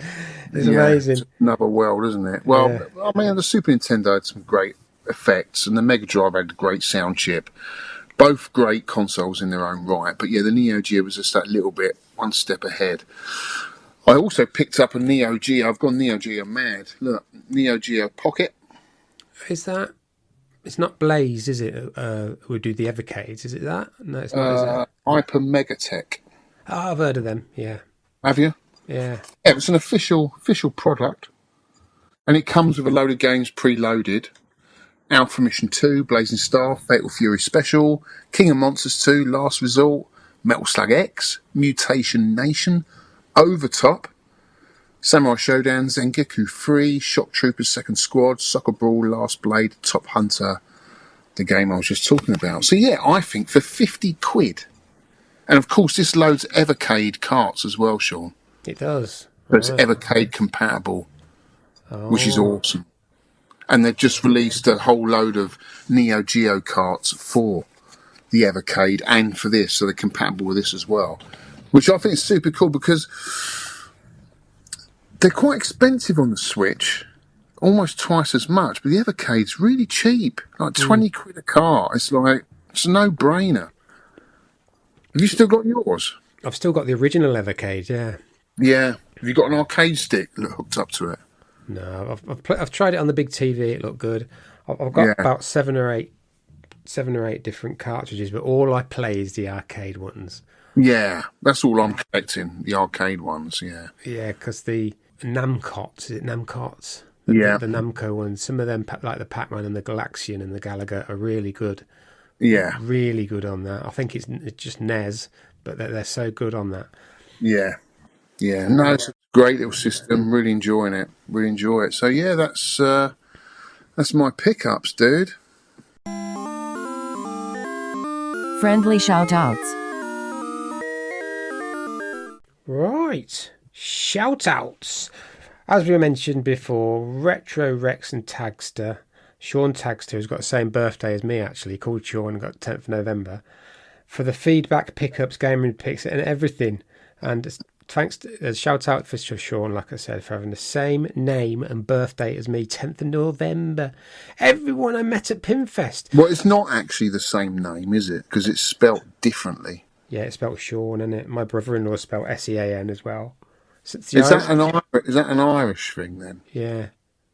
It's amazing. It's another world, isn't it? Well, I mean, the Super Nintendo had some great effects and the Mega Drive had a great sound chip. Both great consoles in their own right. But yeah, the Neo Geo was just that little bit one step ahead. I also picked up a Neo Geo. I've gone Neo Geo mad. Look, Neo Geo Pocket. Is that... It's not Blaze, is it? Who do the Evercades? Is it that? No, it's not, is it? Hyper Megatech. Oh, I've heard of them, yeah. Have you? Yeah. Yeah, it's an official product. And it comes with a load of games preloaded. Alpha Mission 2, Blazing Star, Fatal Fury Special, King of Monsters 2, Last Resort, Metal Slug X, Mutation Nation, Overtop, Samurai Showdown, Zengaku 3, Shock Troopers Second Squad, Soccer Brawl, Last Blade, Top Hunter, the game I was just talking about. So yeah, I think for 50 quid. And of course this loads Evercade carts as well, Shaun. It does. So it's Evercade compatible, which is awesome. And they've just released a whole load of Neo Geo carts for the Evercade and for this, so they're compatible with this as well. Which I think is super cool because they're quite expensive on the Switch, almost twice as much, but the Evercade's really cheap, like 20 quid a cart. It's like, it's a no-brainer. Have you still got yours? I've still got the original Evercade, yeah. Yeah. Have you got an arcade stick hooked up to it? No, I've tried it on the big TV. It looked good. I've got about seven or eight different cartridges, but all I play is the arcade ones. Yeah, that's all I'm collecting, the arcade ones, yeah. Yeah, because the Namcots, is it Namcots? The Namco ones, some of them, like the Pac-Man and the Galaxian and the Galaga, are really good. Yeah. Really good on that. I think it's just NES, but they're so good on that. Yeah. Yeah, no, it's a great little system. Really enjoying it. Really enjoy it. So yeah, that's my pickups, dude. Friendly shout-outs. Right, shout-outs. As we mentioned before, Retro Rex and Tagster. Shaun Tagster, who's got the same birthday as me, actually, called Shaun, got 10th of November. For the feedback, pickups, gaming picks, and everything. And thanks. Shout out for Shaun, like I said, for having the same name and birthday as me, 10th of November. Everyone I met at Pinfest. Well, it's not actually the same name, is it? Because it's spelt differently. Yeah, it's spelled Shaun, isn't it? My brother-in-law spelled Sean as well. So Is that an Irish thing then? Yeah.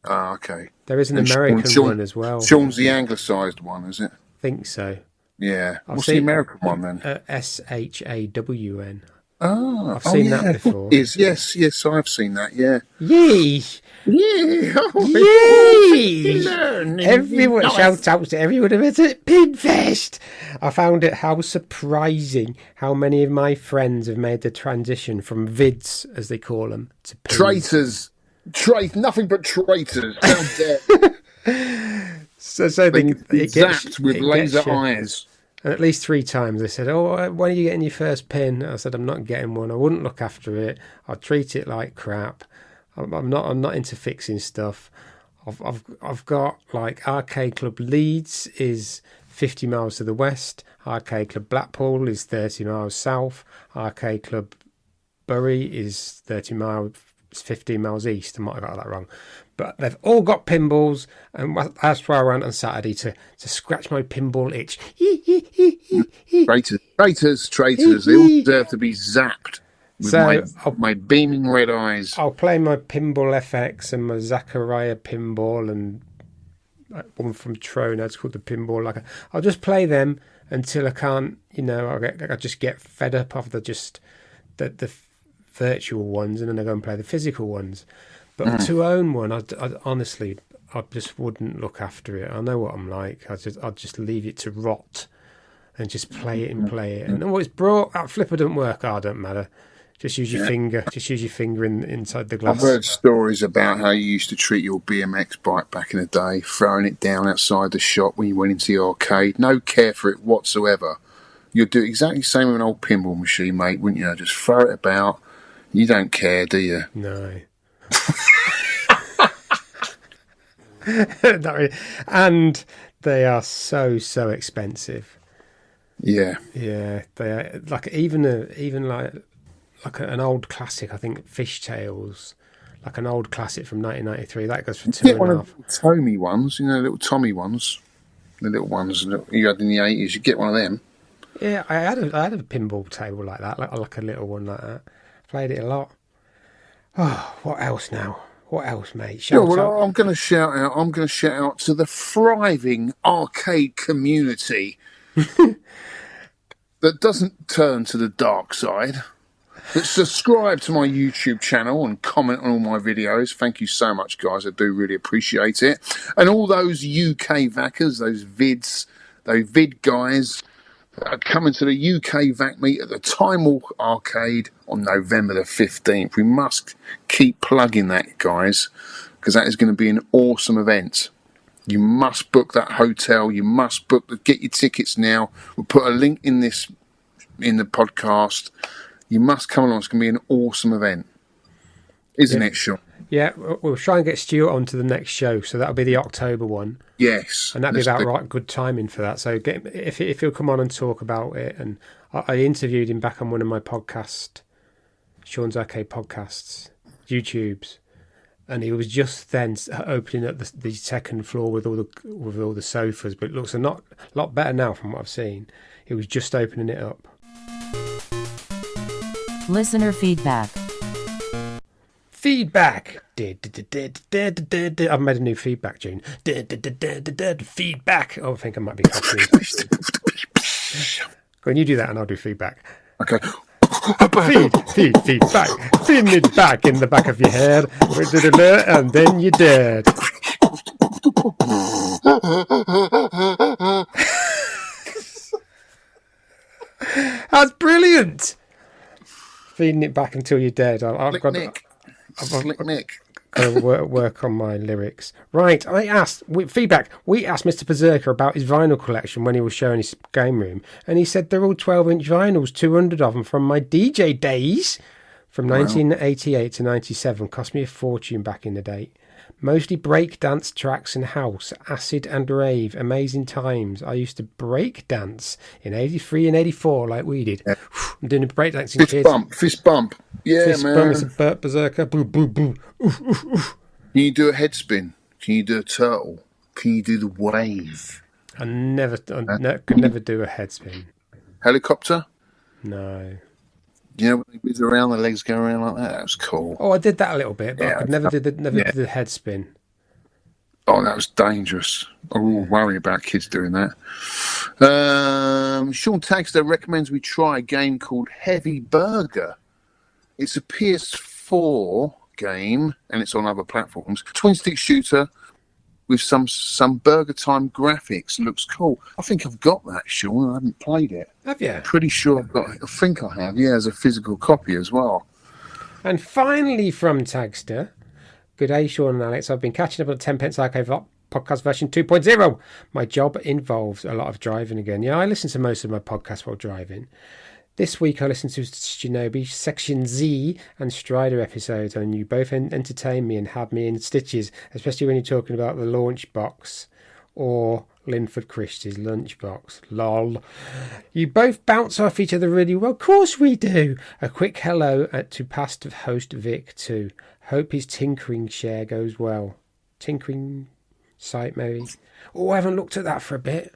Ah, okay. There is an And American one as well. Sean's the anglicised one, is it? I think so. Yeah. What's the American one then? SHAWN. Ah, I've seen that before. Yes, I've seen that. Yeah. Yay! Yeah. Yay! Everyone, shout out to everyone who was at Pinfest. I found it how surprising how many of my friends have made the transition from vids, as they call them, to pins. Traitors. Nothing but traitors. How dare. So they get zapped with laser eyes. And at least 3 times they said, "Oh, when are you getting your first pin?" I said, "I'm not getting one. I wouldn't look after it. I'll treat it like crap. I'm not into fixing stuff. I've got like Arcade Club Leeds is 50 miles to the west. Arcade Club Blackpool is 30 miles south. Arcade Club Bury is 15 miles east. I might have got that wrong. But they've all got pinballs, and that's why I went on Saturday to scratch my pinball itch. Traitors. They all deserve to be zapped with my beaming red eyes. I'll play my Pinball FX and my Zachariah pinball and one from Trone. That's called the Pinball. I'll just play them until I can't. I just get fed up of the virtual ones, and then I go and play the physical ones. But to own one, I honestly, I just wouldn't look after it. I know what I'm like. I'd just leave it to rot and just play it and play it. And it's broke. That flipper doesn't work. Oh, don't matter. Just use your finger. Just use your finger inside the glass. I've heard stories about how you used to treat your BMX bike back in the day, throwing it down outside the shop when you went into the arcade. No care for it whatsoever. You'd do exactly the same with an old pinball machine, mate, wouldn't you? Just throw it about. You don't care, do you? No. And they are so expensive. Yeah. They are like even an old classic. I think Fishtails, like an old classic from 1993. That goes for $2.5. Get one of the Tommy ones, little Tommy ones, the little ones you had in the 80s. You get one of them. Yeah, I had a pinball table like that, like a little one like that. Played it a lot. Oh, what else now? What else, mate? I'm going to shout out. I'm going to shout out to the thriving arcade community that doesn't turn to the dark side. That subscribe to my YouTube channel and comment on all my videos. Thank you so much, guys. I do really appreciate it. And all those UKVACers, those vid guys, that are coming to the UKVAC meet at the Time Walk Arcade on November the 15th. We must keep plugging that, guys, because that is going to be an awesome event. You must book that hotel. You must get your tickets now. We'll put a link in the podcast. You must come along. It's going to be an awesome event. Isn't it, Shaun? Yeah, we'll try and get Stuart on to the next show. So that'll be the October one. Yes. And that'd be about right good timing for that. So if he'll come on and talk about it. And I interviewed him back on one of my podcasts, Shaun's Arcade podcasts, YouTubes. And he was just then opening up the second floor with all the sofas. But it looks a lot better now from what I've seen. He was just opening it up. Listener feedback. Feedback. I've made a new feedback tune. Feedback. Oh, I think I might be copying. Go on, you do that and I'll do feedback. Okay. Feedback. Thin it back in the back of your head. And then you're dead. That's brilliant. Feeding it back until you're dead. I've got to work on my lyrics. Right, we asked Mr. Berserker about his vinyl collection when he was showing his game room, and he said they're all 12-inch vinyls, 200 of them from my DJ days from 1988 to 97. Cost me a fortune back in the day. Mostly break dance tracks and house, acid and rave, amazing times. I used to break dance in 83 and 84 like we did. Yeah. I'm doing a breakdancing, Fist bump, fist bump. Yeah, Fist man. bump, it's a Burt Berserker. Boo, boo, boo. Oof, oof, oof. Can you do a head spin? Can you do a turtle? Can you do the wave? I could never do a head spin. Helicopter? No. You know when they whiz around, the legs go around like that? That was cool. Oh, I did that a little bit, but Yeah, I could never do the head spin. Oh, that was dangerous. I will worry about kids doing that. Shaun Taxter recommends we try a game called Heavy Burger. It's a PS4 game, and it's on other platforms. Twin-stick shooter with some Burger Time graphics. Looks cool. I think I've got that, Shaun. I haven't played it. Have you? Pretty sure I've got it. I think I have, yeah, as a physical copy as well. And finally from Tagster, good day, Shaun and Alex. I've been catching up on the 10 Pence Arcade podcast version 2.0. My job involves a lot of driving again. Yeah, I listen to most of my podcasts while driving. This week I listened to Shinobi, Section Z and Strider episodes, and you both entertained me and had me in stitches, especially when you're talking about the launch box or Linford Christie's lunchbox. Lol. You both bounce off each other really well. Of course we do. A quick hello to past host Vic too. Hope his tinkering share goes well. Tinkering site maybe. Oh, I haven't looked at that for a bit.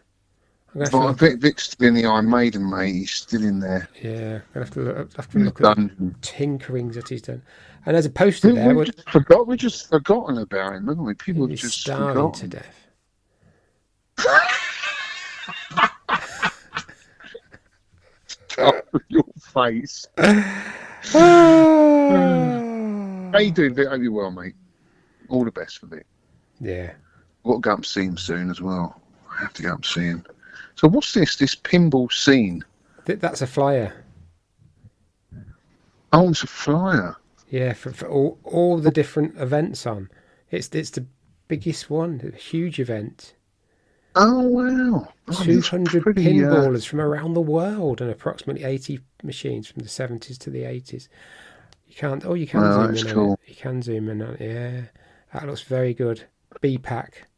I bet Vic's still in the Iron Maiden, mate. He's still in there. Yeah, I'm going to have to look at the tinkerings that he's done. And there's a poster there. We've just forgotten about him, haven't we? People have just starving forgotten. to death. Your face. How you doing, Vic? Hope you're well, mate. All the best for Vic. Yeah. I've got to go up and see him soon as well. I have to go up and see him. So what's this pinball scene? That's a flyer. Oh, it's a flyer. Yeah, for all the different events on. It's the biggest one, a huge event. Oh, wow. 200 pinballers from around the world and approximately 80 machines from the 70s to the 80s. You can zoom in on it. You can zoom in on it. Yeah, that looks very good. B-Pack.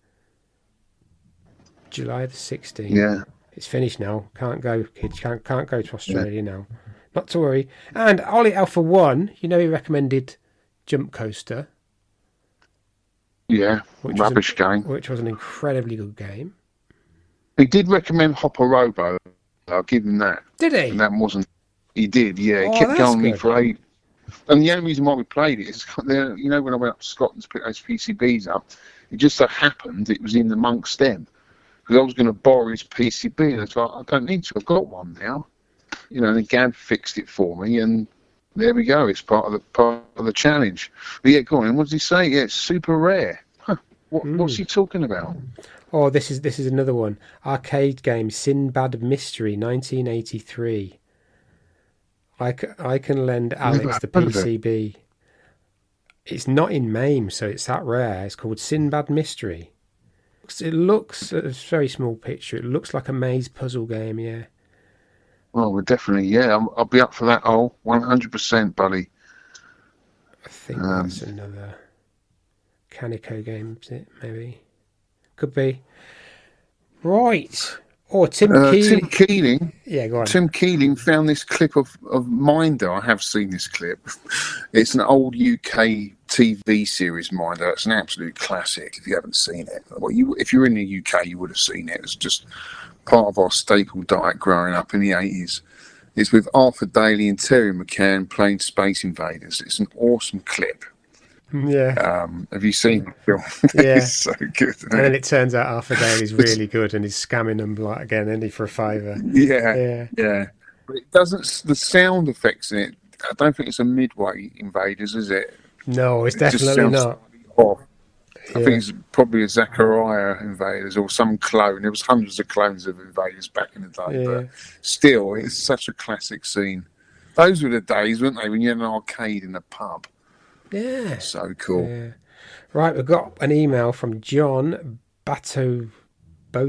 July the 16th. Yeah. It's finished now. Can't go, kids. Can't go to Australia now. Not to worry. And Ollie Alpha 1, he recommended Jump Coaster. Yeah, rubbish game. Which was an incredibly good game. He did recommend Hopper Robo. I'll give him that. Did he? And that wasn't... He did, yeah. Oh, he kept going good. me for ages. And the only reason why we played it is, when I went up to Scotland to pick those PCBs up, it just so happened it was in the Monk's Den. Because I was going to borrow his PCB, and I thought, I don't need to, I've got one now. And Gab fixed it for me, and there we go. It's part of the challenge. But yeah, go on. What does he say? Yeah, it's super rare. Huh. What's he talking about? Oh, this is another one. Arcade game, Sinbad Mystery, 1983. I can lend Alex the PCB. It's not in MAME, so it's that rare. It's called Sinbad Mystery. It looks, a very small picture, it looks like a maze puzzle game, yeah. Well, we're definitely, yeah, I'll be up for that, 100%, buddy. I think that's another Canico game, is it, maybe? Could be. Right. Or Tim Keeling. Tim Keeling. Yeah, go on. Tim Keeling found this clip of Minder. I have seen this clip. It's an old UK TV series, Minder. It's an absolute classic if you haven't seen it. Well, if you're in the UK, you would have seen it. It's just part of our staple diet growing up in the 80s. It's with Arthur Daly and Terry McCann playing Space Invaders. It's an awesome clip. Yeah. Have you seen the film? Yeah. It's so good. And then it turns out Arthur Daly's really good and he's scamming them again, isn't he, for a $5? Yeah. But it doesn't. The sound effects in it. I don't think it's a Midway Invaders, is it? No, it's definitely not. Off. I think it's probably a Zachariah Invaders or some clone. There was hundreds of clones of Invaders back in the day, but still, it's such a classic scene. Those were the days, weren't they, when you had an arcade in a pub? Yeah. So cool. Yeah. Right, we've got an email from John Botofkar. I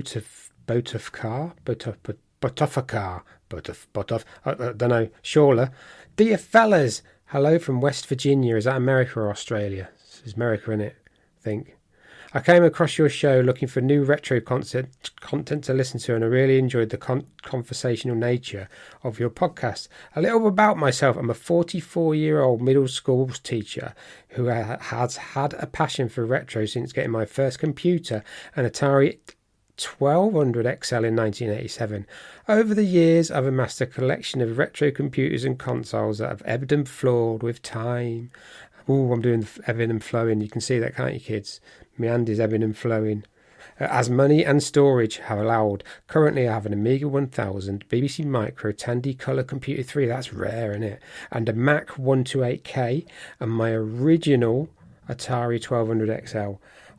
don't know. Shawler. Dear fellas, hello from West Virginia. Is that America or Australia? It's America, isn't it? think. I came across your show looking for new retro content to listen to, and I really enjoyed the conversational nature of your podcast. A little about myself. I'm a 44-year-old middle school teacher who has had a passion for retro since getting my first computer, an Atari 1200 XL in 1987. Over the years, I've amassed a collection of retro computers and consoles that have ebbed and flowed with time. Oh, I'm doing ebbing and flowing. You can see that, can't you, kids? My hand is ebbing and flowing. As money and storage have allowed, currently I have an Amiga 1000, BBC Micro, Tandy Color Computer 3, that's rare, isn't it? And a Mac 128K, and my original Atari 1200 XL.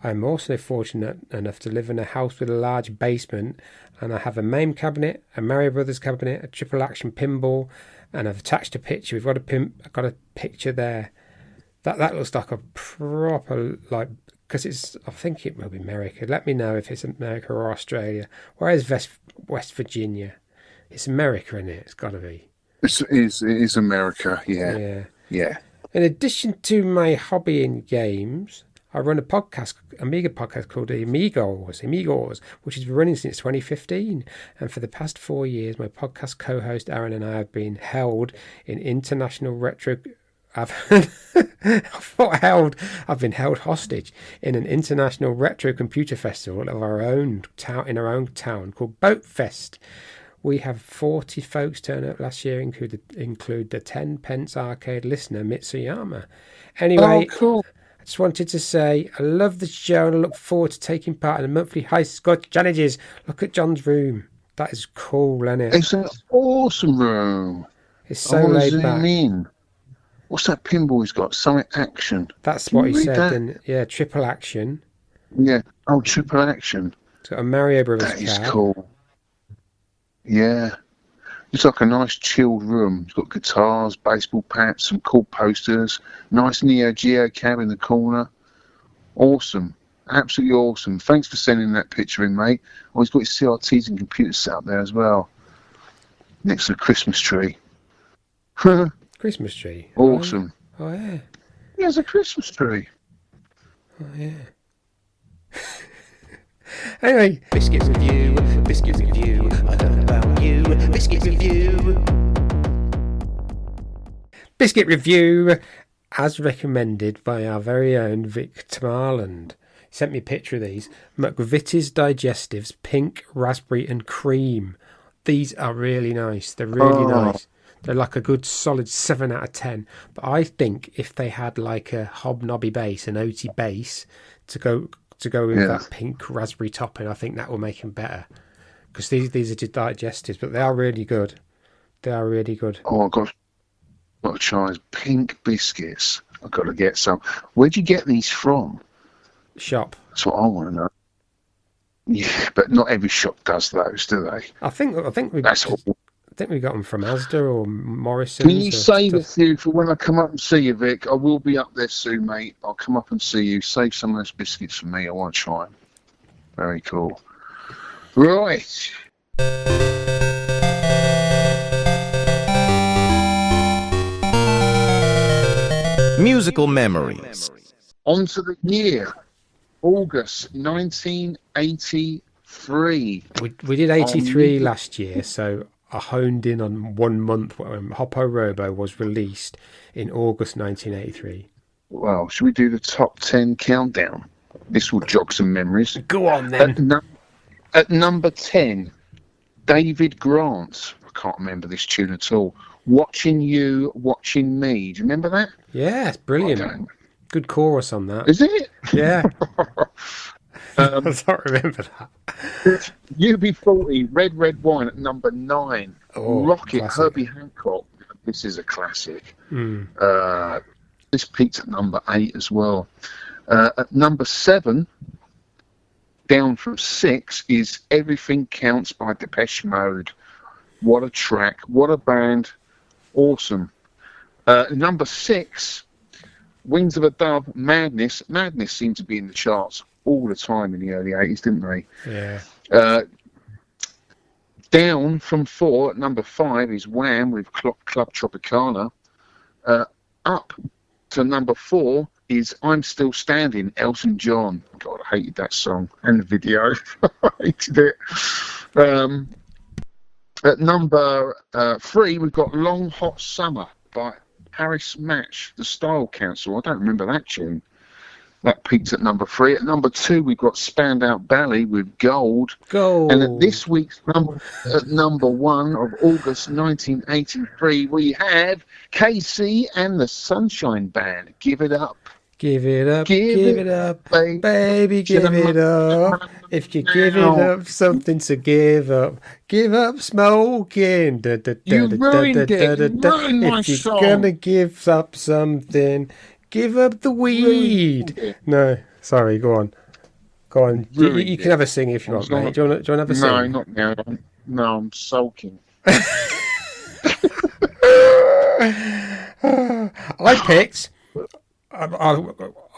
I am also fortunate enough to live in a house with a large basement, and I have a MAME cabinet, a Mario Brothers cabinet, a triple action pinball, and I've attached a picture. I've got a picture there. That looks like a proper, like, because it's, I think it will be America. Let me know if it's America or Australia. Where is West Virginia? It's America, isn't it? It's got to be. It is America, yeah. In addition to my hobby in games, I run a Amiga podcast called the Amigos, which has been running since 2015. And for the past 4 years, my podcast co-host Aaron and I have been held in international retro... I've been held hostage in an international retro computer festival of our own in our own town called Boatfest. We have 40 folks turn up last year, include the 10 Pence Arcade listener Mitsuyama. Anyway, cool. I just wanted to say I love the show and I look forward to taking part in the monthly High Scotch challenges. Look at John's room. That is cool, isn't it? It's an awesome room. It's so laid back. In. What's that pinball he's got? Summit Action. That's what he said. And yeah, triple action. Yeah. Oh, triple action. It's got a Mario Brothers That is cool. Yeah. It's like a nice chilled room. It's got guitars, baseball bats, some cool posters, nice Neo Geo cab in the corner. Awesome. Absolutely awesome. Thanks for sending that picture in, mate. Oh, he's got his CRTs and computers set up there as well. Next to the Christmas tree. Christmas tree. Awesome. Oh, yeah. Yeah, there's a Christmas tree. Oh, yeah. Anyway. Biscuit review. I don't know about you. Biscuit review. Biscuit review, as recommended by our very own Vic Marland. He sent me a picture of these. McVitie's Digestives, pink, raspberry and cream. These are really nice. They're really nice. They're like a good solid 7 out of 10. But I think if they had like a hobnobby base, an OT base, to go with that pink raspberry topping, I think that will make them better. Because these are just digestives, but they are really good. They are really good. Oh, I've got to try pink biscuits. I've got to get some. Where'd you get these from? Shop. That's what I want to know. Yeah, but not every shop does those, do they? I think we. That's all. I think we got them from Asda or Morrison's. Can you save a few for when I come up and see you, Vic? I will be up there soon, mate. I'll come up and see you. Save some of those biscuits for me. I want to try them. Very cool. Right. Musical memories. On to the year. August 1983. We did 83 last year, so I honed in on 1 month when Hopper Robo was released in August 1983. Well, should we do the top 10 countdown? This will jog some memories. Go on then. At number 10, David Grant. I can't remember this tune at all. Watching You, Watching Me. Do you remember that? Yeah, it's brilliant. Good chorus on that. Is it? Yeah. I don't remember that. UB40, Red Red Wine at number 9. Oh, Rocket, classic. Herbie Hancock. This is a classic. Mm. This peaked at number 8 as well. At number 7, down from 6, is Everything Counts by Depeche Mode. What a track. What a band. Awesome. Number 6, Wings of a Dove, Madness. Madness seemed to be in the charts all the time in the early 80s, didn't they? Yeah. Down from 4 at number 5 is Wham with Club Tropicana. Up to number 4 is I'm Still Standing, Elton John. God, I hated that song and the video. I hated it. At number 3, we've got Long Hot Summer by Harris Match, The Style Council. I don't remember that tune. That peaked at number 3. At number 2, we've got Spandau Ballet with Gold. And at this week's number 1 of August 1983, we have KC and the Sunshine Band. Give It Up. Give it up, give it up, baby, give it up. If you give it up, something to give up. Give up smoking. You ruined it. You ruined my song. If you're song. gonna give up something, give up the weed. No, sorry, go on. Go on. You can have a sing if you want, mate. Do you want to have a sing? No, not now. No, I'm sulking.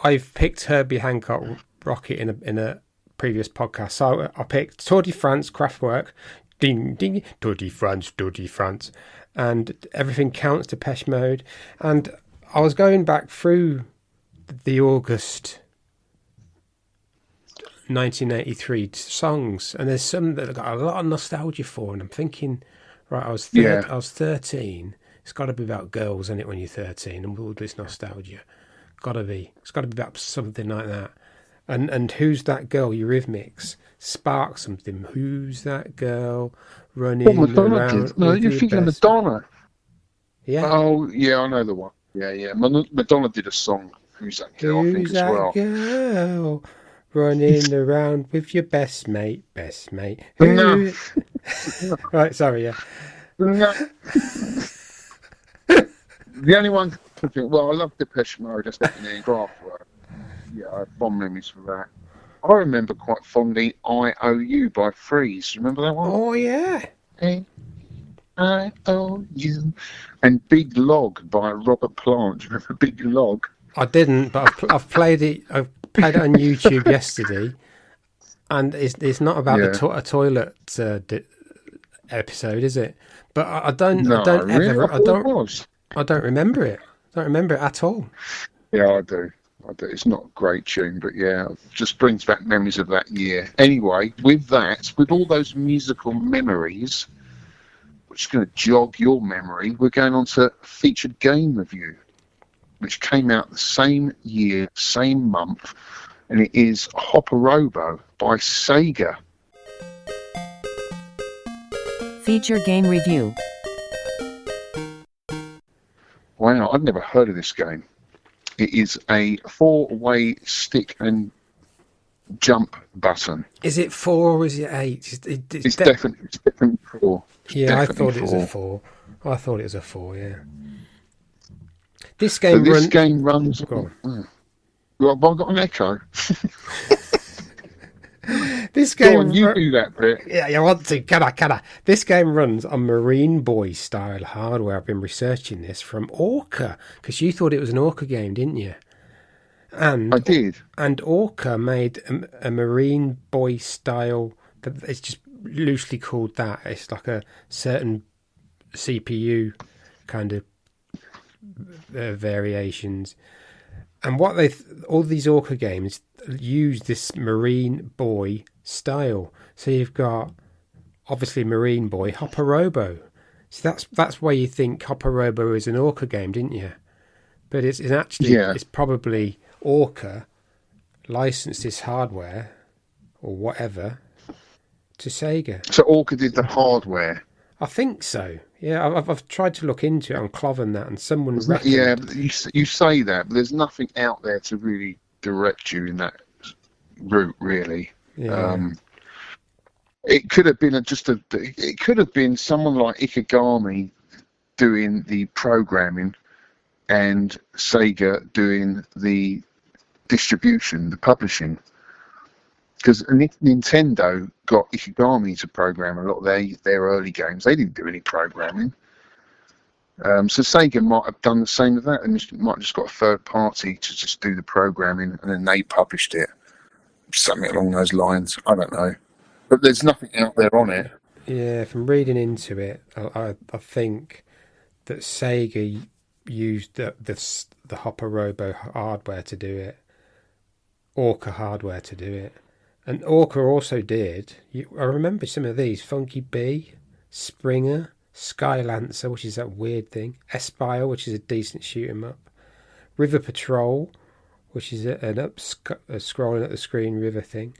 I've picked Herbie Hancock Rocket in a previous podcast. So I picked Tour de France, Kraftwerk, ding ding, Tour de France, and Everything Counts, Depeche Mode. And I was going back through the August 1983 songs, and there's some that I got a lot of nostalgia for, and I'm thinking, right, I was 13. It's got to be about girls, isn't it, when you're 13, and all this nostalgia. It's got to be about something like that. And Who's That Girl, Eurythmics, spark something. Who's that girl running around? No, you're thinking of Madonna. Yeah. Oh, yeah, I know the one. Yeah. Madonna did a song, Who's That Girl, I think, as well. Who's that girl running around with your best mate? No. Right, sorry, yeah. No. The only one, well, I love Depeche Mode, that's definitely in Kraftwerk. Yeah, I have fond memories for that. I remember quite fondly I.O.U. by Freeze. Remember that one? Oh, yeah. I.O.U. And Big Log by Robert Plant. Remember Big Log? I didn't, but I've played it. I played it on YouTube yesterday, and it's not about a toilet episode, is it? But I don't remember it. I don't remember it at all. Yeah, I do. It's not a great tune, but yeah, it just brings back memories of that year. Anyway, with all those musical memories, which is going to jog your memory, we're going on to featured game review, which came out the same year, same month, and it is Hopper Robo by Sega. Feature game review. Wow, I've never heard of this game. It is a 4-way stick and jump button. Is it 4 or is it 8? It's definitely 4. I thought it was a 4. I thought it was a 4, yeah. This game runs... Go on. Well, I've got an echo. This game... Go on, you do that bit. Yeah, you want to. Can I? This game runs on Marine Boy style hardware. I've been researching this from Orca, because you thought it was an Orca game, didn't you? And I did. And Orca made a Marine Boy style, it's just loosely called that. It's like a certain CPU kind of variations. And what all these Orca games use this Marine Boy style. So you've got obviously Marine Boy, Hopper Robo. So that's why you think Hopper Robo is an Orca game, didn't you? But it's actually it's probably Orca licensed this hardware or whatever to Sega. So Orca did the hardware. I think so. Yeah, I've tried to look into it on Clov and that, and someone reckoned... Yeah, you say that, but there's nothing out there to really direct you in that route, really. Yeah. It could have been it could have been someone like Ikegami doing the programming and Sega doing the distribution, the publishing. Because Nintendo got Ikegami to program a lot of their early games. They didn't do any programming. So Sega might have done the same with that, and might have just got a third party to just do the programming, and then they published it. Something along those lines. I don't know. But there's nothing out there on it. Yeah, from reading into it, I think that Sega used the Hopper Robo hardware to do it, Orca hardware to do it, and Orca also did. I remember some of these: Funky Bee, Springer, Skylancer, which is that weird thing, Espire, which is a decent shoot 'em up, River Patrol, which is an scrolling up the screen river thing.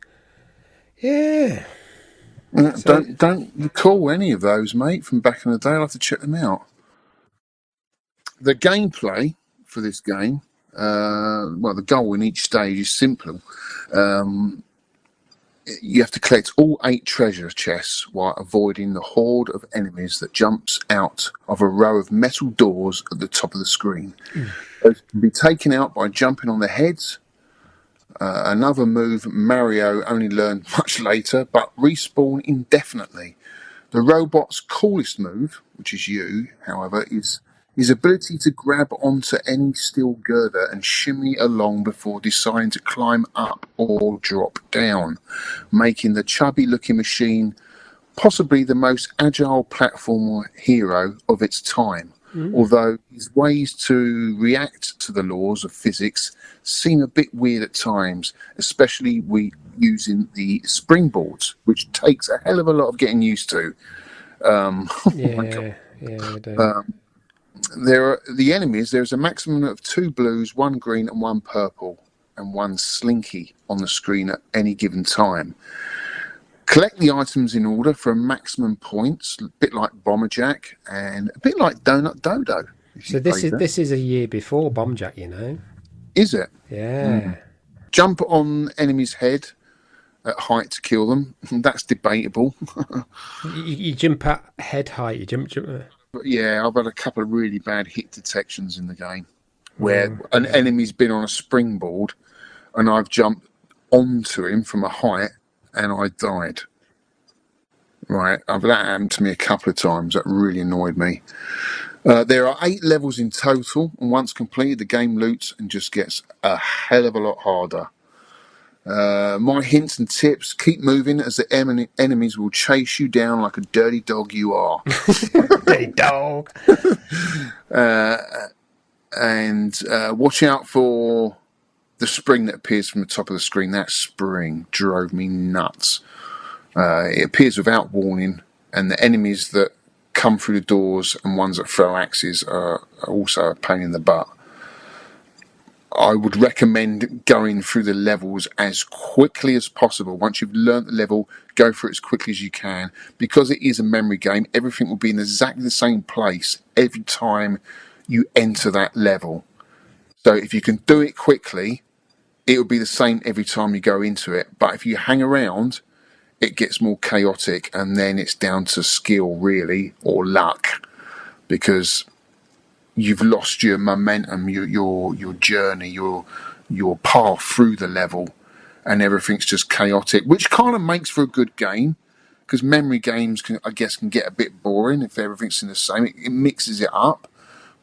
Yeah. Don't recall any of those, mate, from back in the day. I'll have to check them out. The gameplay for this game, the goal in each stage is simple. You have to collect all 8 treasure chests while avoiding the horde of enemies that jumps out of a row of metal doors at the top of the screen. Those can be taken out by jumping on their heads. Another move Mario only learned much later, but respawn indefinitely. The robot's coolest move, which is you, however, is his ability to grab onto any steel girder and shimmy along before deciding to climb up or drop down, making the chubby-looking machine possibly the most agile platformer hero of its time. Although his ways to react to the laws of physics seem a bit weird at times, especially using the springboards, which takes a hell of a lot of getting used to. Yeah, I do. There are the enemies. There's a maximum of 2 blues, 1 green, and 1 purple, and 1 slinky on the screen at any given time. Collect the items in order for maximum points, a bit like Bomberjack and a bit like Donut Dodo. So this is a year before Bombjack, you know? Is it? Yeah. Jump on enemy's head at height to kill them. That's debatable. You jump at head height. You jump. But yeah, I've had a couple of really bad hit detections in the game where an enemy's been on a springboard and I've jumped onto him from a height and I died. Right, that happened to me a couple of times. That really annoyed me. There are 8 levels in total, and once completed, the game loots and just gets a hell of a lot harder. My hints and tips: keep moving, as the enemies will chase you down like a dirty dog you are. Dirty dog. And watch out for the spring that appears from the top of the screen. That spring drove me nuts. It appears without warning, and the enemies that come through the doors and ones that throw axes are also a pain in the butt. I would recommend going through the levels as quickly as possible. Once you've learnt the level, go through it as quickly as you can. Because it is a memory game, everything will be in exactly the same place every time you enter that level. So if you can do it quickly, it will be the same every time you go into it. But if you hang around, it gets more chaotic, and then it's down to skill, really, or luck, because you've lost your momentum, your journey, your path through the level, and everything's just chaotic, which kind of makes for a good game, because memory games can get a bit boring if everything's in the same. It mixes it up,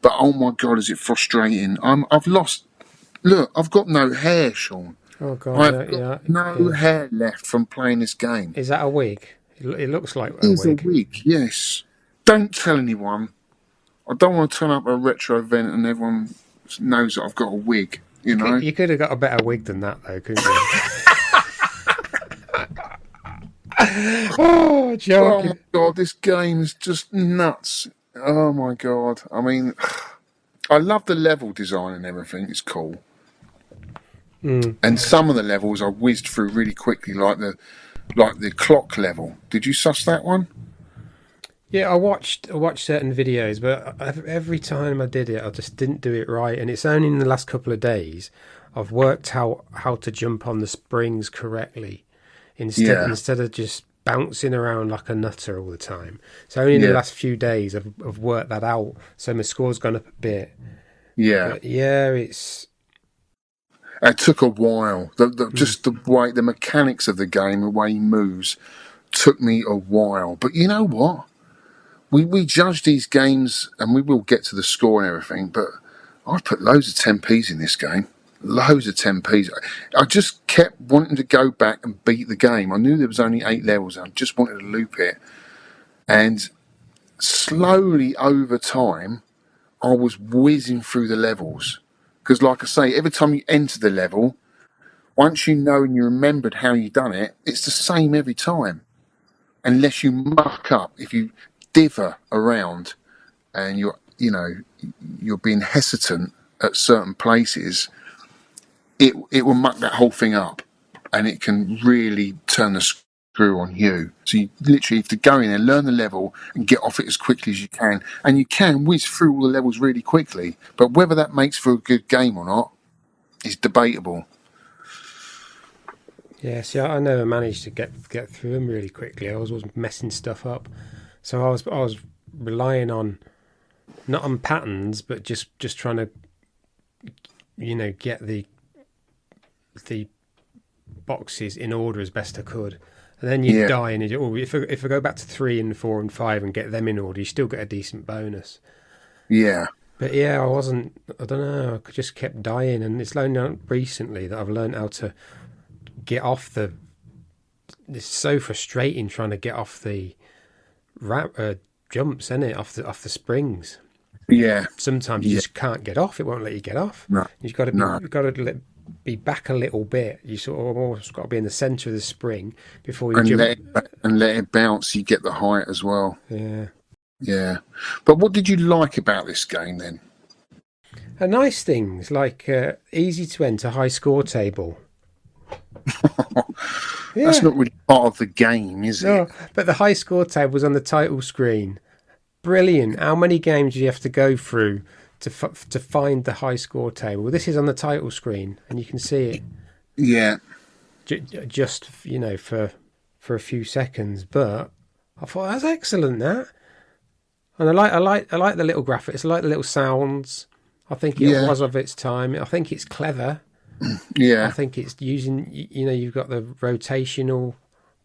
but oh my god, is it frustrating! I've got no hair, Shaun. Oh god, I've got no hair left from playing this game. Is that a wig? It looks like It is a wig, yes. Don't tell anyone. I don't want to turn up at a retro event and everyone knows that I've got a wig, you know? You could have got a better wig than that, though, couldn't you? Oh, joking. Oh, my God, this game is just nuts. Oh, my God. I mean, I love the level design and everything. It's cool. And some of the levels I whizzed through really quickly, like the clock level. Did you suss that one? Yeah, I watched certain videos, but every time I did it, I just didn't do it right. And it's only in the last couple of days I've worked out how to jump on the springs correctly instead of just bouncing around like a nutter all the time. So only in the last few days I've worked that out. So my score's gone up a bit. Yeah. But yeah, It took a while. Just the way, the mechanics of the game, the way he moves, took me a while. But you know what? We judge these games, and we will get to the score and everything, but I've put loads of 10p's in this game. Loads of 10p's. I just kept wanting to go back and beat the game. I knew there was only 8 levels, and I just wanted to loop it. And slowly over time, I was whizzing through the levels. Because, like I say, every time you enter the level, once you know and you remembered how you done it, it's the same every time. Unless you muck up, if you dither around and you're being hesitant at certain places, it will muck that whole thing up, and it can really turn the screw on you. So you literally have to go in there, learn the level, and get off it as quickly as you can. And you can whiz through all the levels really quickly, but whether that makes for a good game or not is debatable. Yeah, see, I never managed to get through them really quickly. I was always messing stuff up, so I was relying on not on patterns, but just trying to, get the boxes in order as best I could. And then you die, and if I go back to 3 and 4 and 5 and get them in order, you still get a decent bonus. Yeah. But yeah, I don't know, I just kept dying, and it's only recently that I've learned how to get off it's so frustrating trying to get off the jumps, isn't it? Off the springs. Yeah. Sometimes you just can't get off. It won't let you get off. No. You've got to be back a little bit. You sort of almost got to be in the centre of the spring before you jump. Let it bounce. You get the height as well. Yeah. Yeah. But what did you like about this game then? Nice things like easy to enter high score table. That's not really part of the game, is it? No, but the high score table was on the title screen. Brilliant. How many games do you have to go through to find the high score table? Well, this is on the title screen, and you can see it. Yeah. Just for a few seconds, but I thought that's excellent. That, and I like the little graphics. I like the little sounds. I think it was of its time. I think it's clever. Yeah. I think it's using, you've got the rotational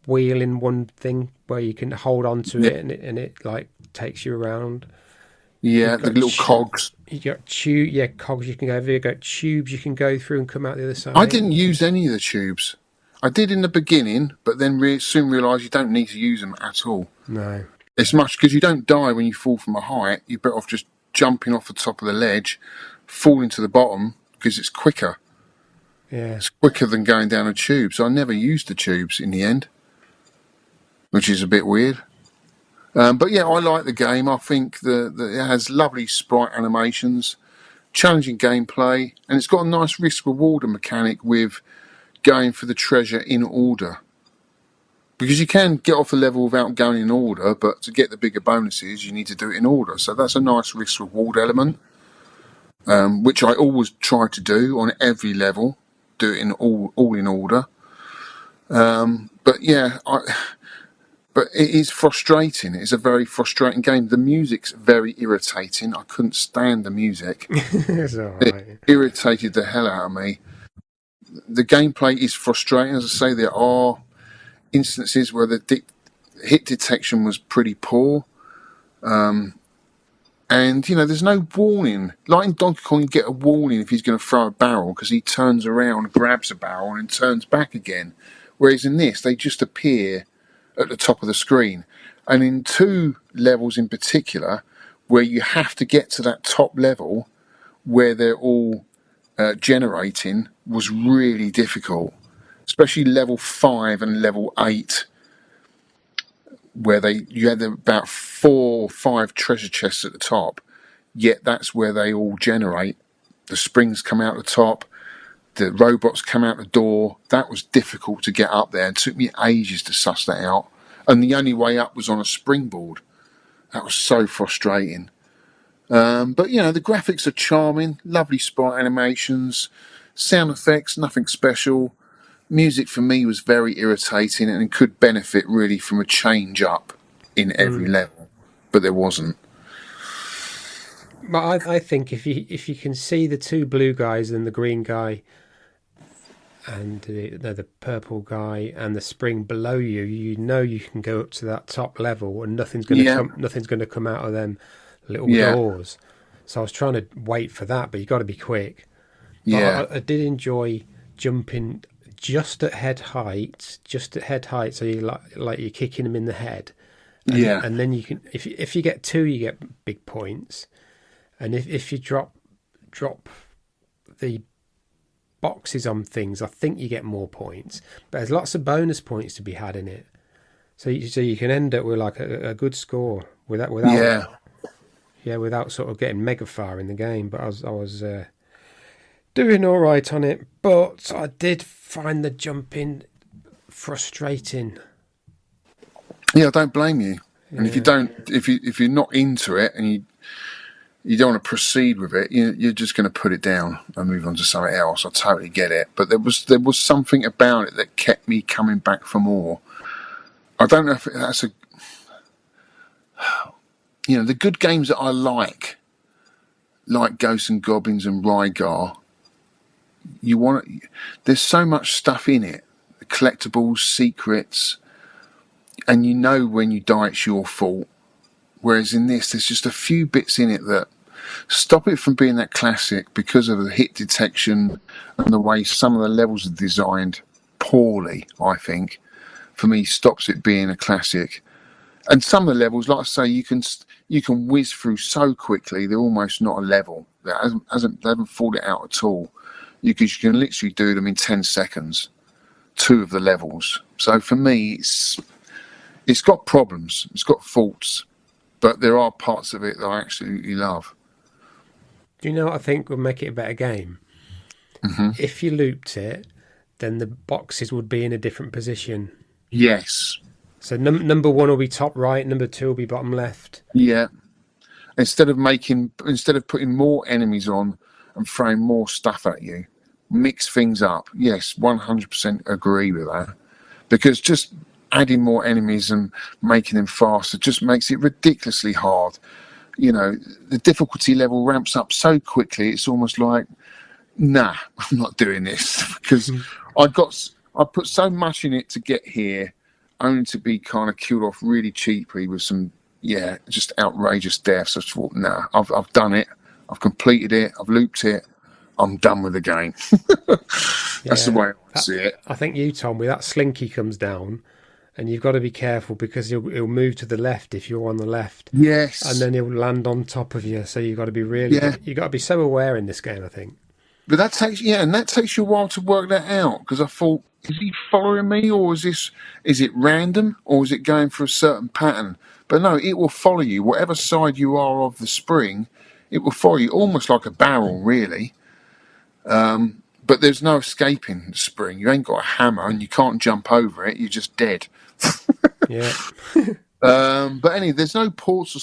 wheel in one thing where you can hold on to it and it like takes you around. Yeah, the little cogs. You got cogs you can go over. You've got tubes you can go through and come out the other side. I didn't use any of the tubes. I did in the beginning, but then soon realised you don't need to use them at all. No. It's much because you don't die when you fall from a height. You're better off just jumping off the top of the ledge, falling to the bottom because it's quicker. Yeah. It's quicker than going down a tube. So I never used the tubes in the end, which is a bit weird. But yeah, I like the game. I think that it has lovely sprite animations, challenging gameplay, and it's got a nice risk-reward mechanic with going for the treasure in order. Because you can get off the level without going in order, but to get the bigger bonuses, you need to do it in order. So that's a nice risk-reward element, which I always try to do on every level, do it in all in order. But yeah, but it is frustrating. It's a very frustrating game. The music's very irritating. I couldn't stand the music. It's all right. It irritated the hell out of me. The gameplay is frustrating. As I say, there are instances where the hit detection was pretty poor. And, there's no warning. Like in Donkey Kong, you get a warning if he's going to throw a barrel because he turns around, grabs a barrel and turns back again. Whereas in this, they just appear at the top of the screen. And in 2 levels in particular, where you have to get to that top level where they're all generating, was really difficult. Especially level 5 and level 8, where you had about 4 or 5 treasure chests at the top, yet that's where they all generate. The springs come out the top, the robots come out the door. That was difficult to get up there. It took me ages to suss that out. And the only way up was on a springboard. That was so frustrating. But, the graphics are charming, lovely sprite animations, sound effects, nothing special. Music for me was very irritating and could benefit really from a change up in every level, but there wasn't. But I think if you can see the 2 blue guys and the green guy and the purple guy and the spring below you, you can go up to that top level and nothing's going to come out of them little doors. So I was trying to wait for that, but you got to be quick. But I did enjoy jumping just at head height, so you like you're kicking them in the head. And then you can, if you get 2, you get big points. And if you drop the boxes on things, I think you get more points. But there's lots of bonus points to be had in it. So you can end up with like a good score without sort of getting mega far in the game. But I was doing all right on it. But I did find the jumping frustrating. Yeah, I don't blame you. And if you're not into it and you don't want to proceed with it, you're just going to put it down and move on to something else. I totally get it. But there was something about it that kept me coming back for more. I don't know if that's the good games that I like Ghosts and Goblins and Rygar. There's so much stuff in it, collectibles, secrets, and when you die it's your fault. Whereas in this, there's just a few bits in it that stop it from being that classic because of the hit detection and the way some of the levels are designed poorly, I think. For me, stops it being a classic. And some of the levels, like I say, you can whiz through so quickly, they're almost not a level. They haven't thought it out at all. You can literally do them in 10 seconds, 2 of the levels. So for me, it's got problems, it's got faults, but there are parts of it that I absolutely love. Do you know what I think would make it a better game? Mm-hmm. If you looped it, then the boxes would be in a different position. Yes. So number 1 will be top right, number 2 will be bottom left. Yeah. Instead of putting more enemies on and throwing more stuff at you, mix things up. Yes, 100% agree with that. Because just adding more enemies and making them faster just makes it ridiculously hard. The difficulty level ramps up so quickly, it's almost like, nah, I'm not doing this. Because I put so much in it to get here, only to be kind of killed off really cheaply with some, just outrageous deaths. I thought, nah, I've done it. I've completed it. I've looped it. I'm done with the game. That's the way I see it. I think you told me that Slinky comes down, and you've got to be careful because he'll move to the left if you're on the left. Yes. And then he'll land on top of you. So you've got to be you've got to be so aware in this game, I think. But that takes you a while to work that out, because I thought, is he following me, or is it random, or is it going for a certain pattern? But no, it will follow you. Whatever side you are of the spring, it will follow you, almost like a barrel, really. But there's no escaping the spring. You ain't got a hammer and you can't jump over it. You're just dead. Yeah. But anyway, there's no ports or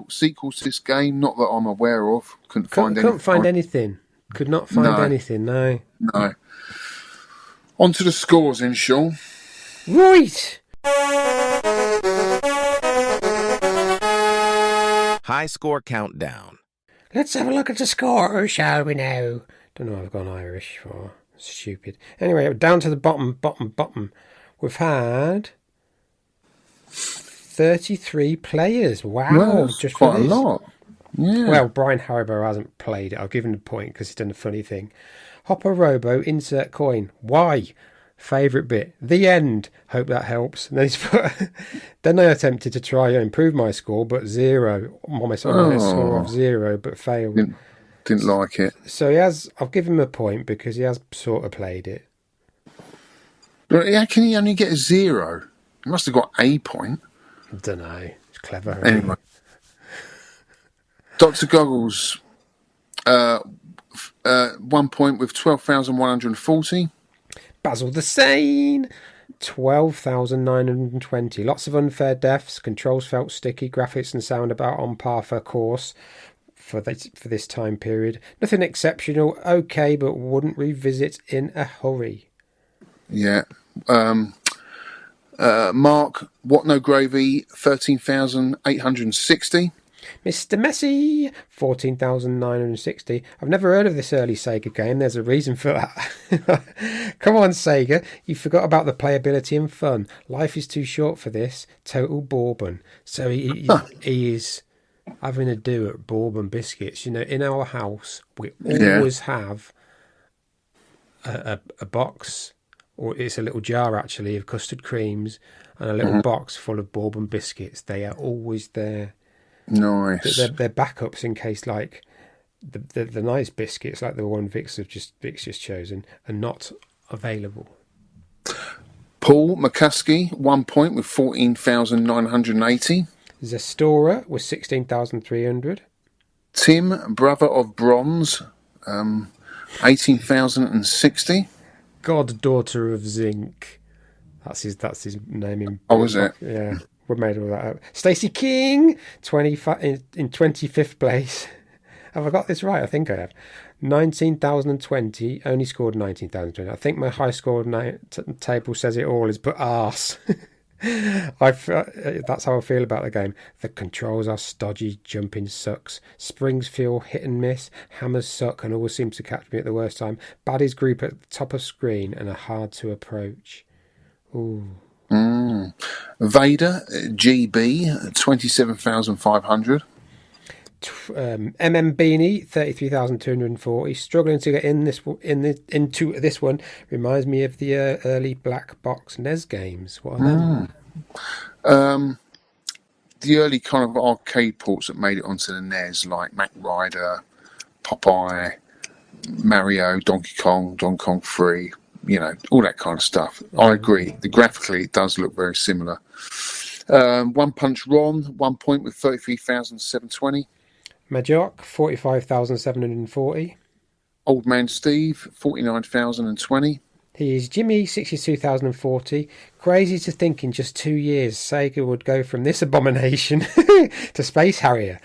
sequels to this game, not that I'm aware of. Couldn't find anything. Could not find anything, no. No. On to the scores then, Shaun. Right. High score countdown. Let's have a look at the score, shall we now? Don't know what I've gone Irish for. Stupid. Anyway, down to the bottom. We've had 33 players. Wow. Just quite a lot. Yeah. Well, Brian Haribo hasn't played it. I'll give him the point because he's done a funny thing. Hopper Robo, insert coin. Why? Favourite bit. The end. Hope that helps. And then he's put. Then I attempted to try and improve my score, but 0. My score of 0, but failed. Didn't like it. So I'll give him a point because he has sort of played it. But how can he only get a 0? He must have got a point. I don't know. It's clever. Anyway. Dr. Goggles, 1 point with 12,140. Basil the Sane, 12,920. Lots of unfair deaths. Controls felt sticky. Graphics and sound about on par for course for this time period. Nothing exceptional. Okay, but wouldn't revisit in a hurry. Yeah. Mark, What No Gravy, 13,860. Mr. Messi, 14,960. I've never heard of this early Sega game. There's a reason for that. Come on, Sega. You forgot about the playability and fun. Life is too short for this. Total bourbon. So he is having a do at bourbon biscuits. In our house, we always have a box, or it's a little jar actually, of custard creams and a little box full of bourbon biscuits. They are always there. Nice. They're backups in case, like, the nice biscuits, like the one Vic's just chosen, are not available. Paul McCuskey, 1 point with 14,980. Zestora was 16,300. Tim, Brother of Bronze, 18,060. Goddaughter of Zinc. That's his name in. Oh, is it? Yeah, we made all that up. Stacey King, 25 in 25th place. Have I got this right? I think I have. 19,020. Only scored 19,020. I think my high score table says it all. Is but arse. That's how I feel about the game. The controls are stodgy, jumping sucks, springs feel hit and miss, hammers suck and always seems to catch me at the worst time. Baddies group at the top of screen and are hard to approach. Ooh. Vader, GB, 27,500. MM Beanie, 33,240. Struggling to get into this one. Reminds me of the early black box NES games. What are them? The early kind of arcade ports that made it onto the NES, like Mac Rider, Popeye, Mario, Donkey Kong 3, all that kind of stuff. I agree. Graphically, it does look very similar. One Punch Ron, 1 point with 33,720. Majok, 45,740. Old Man Steve, 49,020. He is Jimmy, 62,040. Crazy to think in just 2 years Sega would go from this abomination to Space Harrier.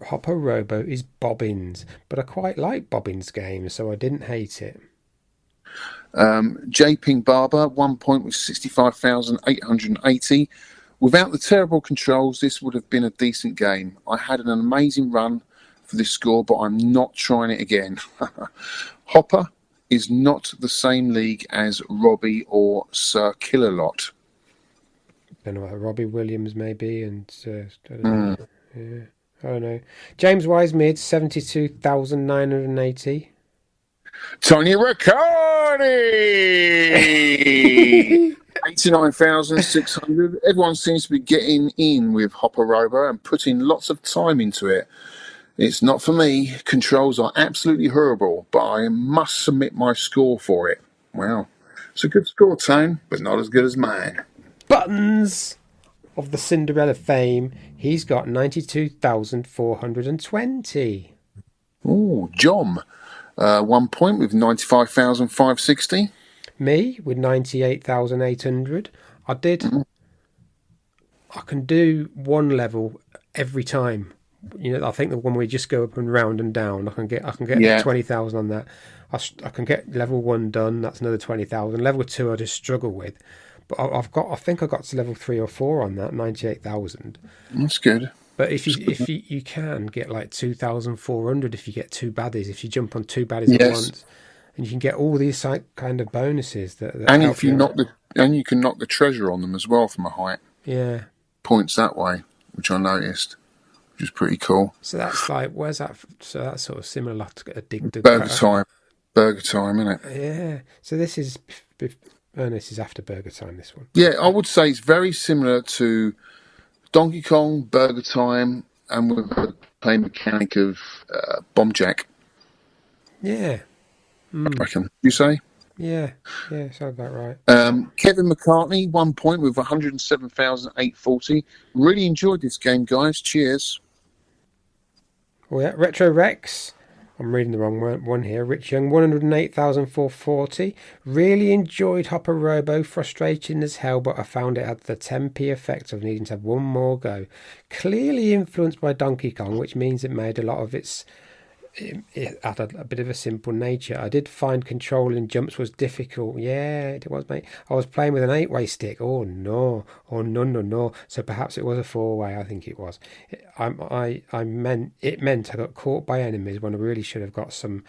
Hopper Robo is Bobbins, but I quite like Bobbins games, so I didn't hate it. J. Ping Barber, 1 point with 65,880. Without the terrible controls, this would have been a decent game. I had an amazing run for this score, but I'm not trying it again. Hopper is not the same league as Robbie or Sir Killalot. Don't know what Robbie Williams maybe, and I don't know. Yeah, I don't know. James Wisemid, 72,980. Tony Riccardi, 89,600. Everyone seems to be getting in with Hopper Robo and putting lots of time into it. It's not for me. Controls are absolutely horrible, but I must submit my score for it. Wow. It's a good score, Tone, but not as good as mine. Buttons of the Cinderella fame. He's got 92,420. Oh, John. 1 point with 95,560. Me with 98,800. I can do one level every time. I think the one we just go up and round and down. I can get 20,000 on that. I can get level 1 done. That's another 20,000. Level 2 I just struggle with, but I think I got to level 3 or 4 on that. 98,000. That's good. But if you can get like 2,400 if you get 2 baddies, if you jump on 2 baddies at once, and you can get all these kind of bonuses that and if you you can knock the treasure on them as well from a height. Yeah. Points that way, which I noticed, which is pretty cool. So that's like, where's that? So that's sort of similar to a dig. Burger time, isn't it? Yeah. So this is after Burger Time. This one. Yeah, I would say it's very similar to Donkey Kong, Burger Time, and with the play mechanic of Bomb Jack. Yeah. I reckon. You say? Yeah, sounds about right. Kevin McCartney, 1 point with 107,840. Really enjoyed this game, guys. Cheers. Oh yeah, Retro Rex. I'm reading the wrong one here. Rich Young, 108,440. Really enjoyed Hopper Robo. Frustrating as hell, but I found it had the 10p effect of needing to have one more go. Clearly influenced by Donkey Kong, which means it made a lot of it had a bit of a simple nature. I did find controlling jumps was difficult. Yeah, it was, mate. I was playing with an 8-way stick. Oh no. So perhaps it was a 4-way. I think it was. It meant I got caught by enemies when I really should have got some